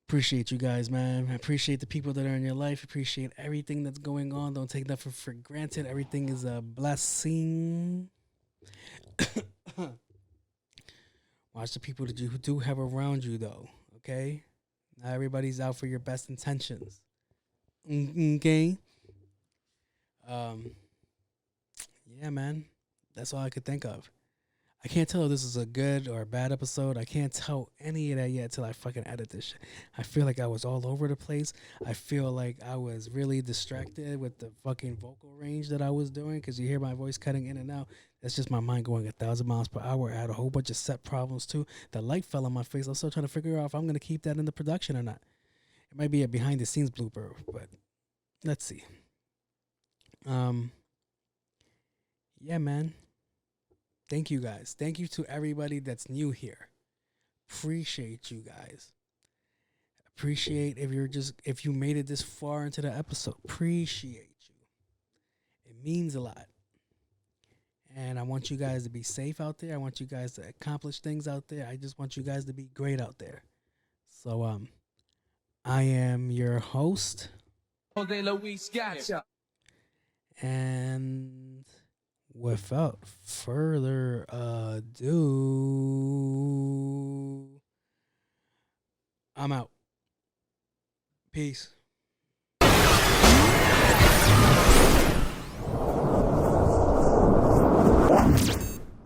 appreciate you guys, man. I appreciate the people that are in your life. Appreciate everything that's going on. Don't take nothing for granted. Everything is a blessing. Watch the people that you do have around you, though. Okay? Not everybody's out for your best intentions. Okay? Yeah, man. That's all I could think of. I can't tell if this is a good or a bad episode. I can't tell any of that yet till I fucking edit this shit. I feel like I was all over the place. I feel like I was really distracted with the fucking vocal range that I was doing, because you hear my voice cutting in and out. That's just my mind going 1,000 miles per hour. I had a whole bunch of set problems too. The light fell on my face. I'm still trying to figure out if I'm going to keep that in the production or not. It might be a behind the scenes blooper, but let's see. Yeah, man. Thank you guys. Thank you to everybody that's new here. Appreciate you guys. Appreciate if you made it this far into the episode. Appreciate you. It means a lot. And I want you guys to be safe out there. I want you guys to accomplish things out there. I just want you guys to be great out there. So I am your host. And without further ado, I'm out. Peace.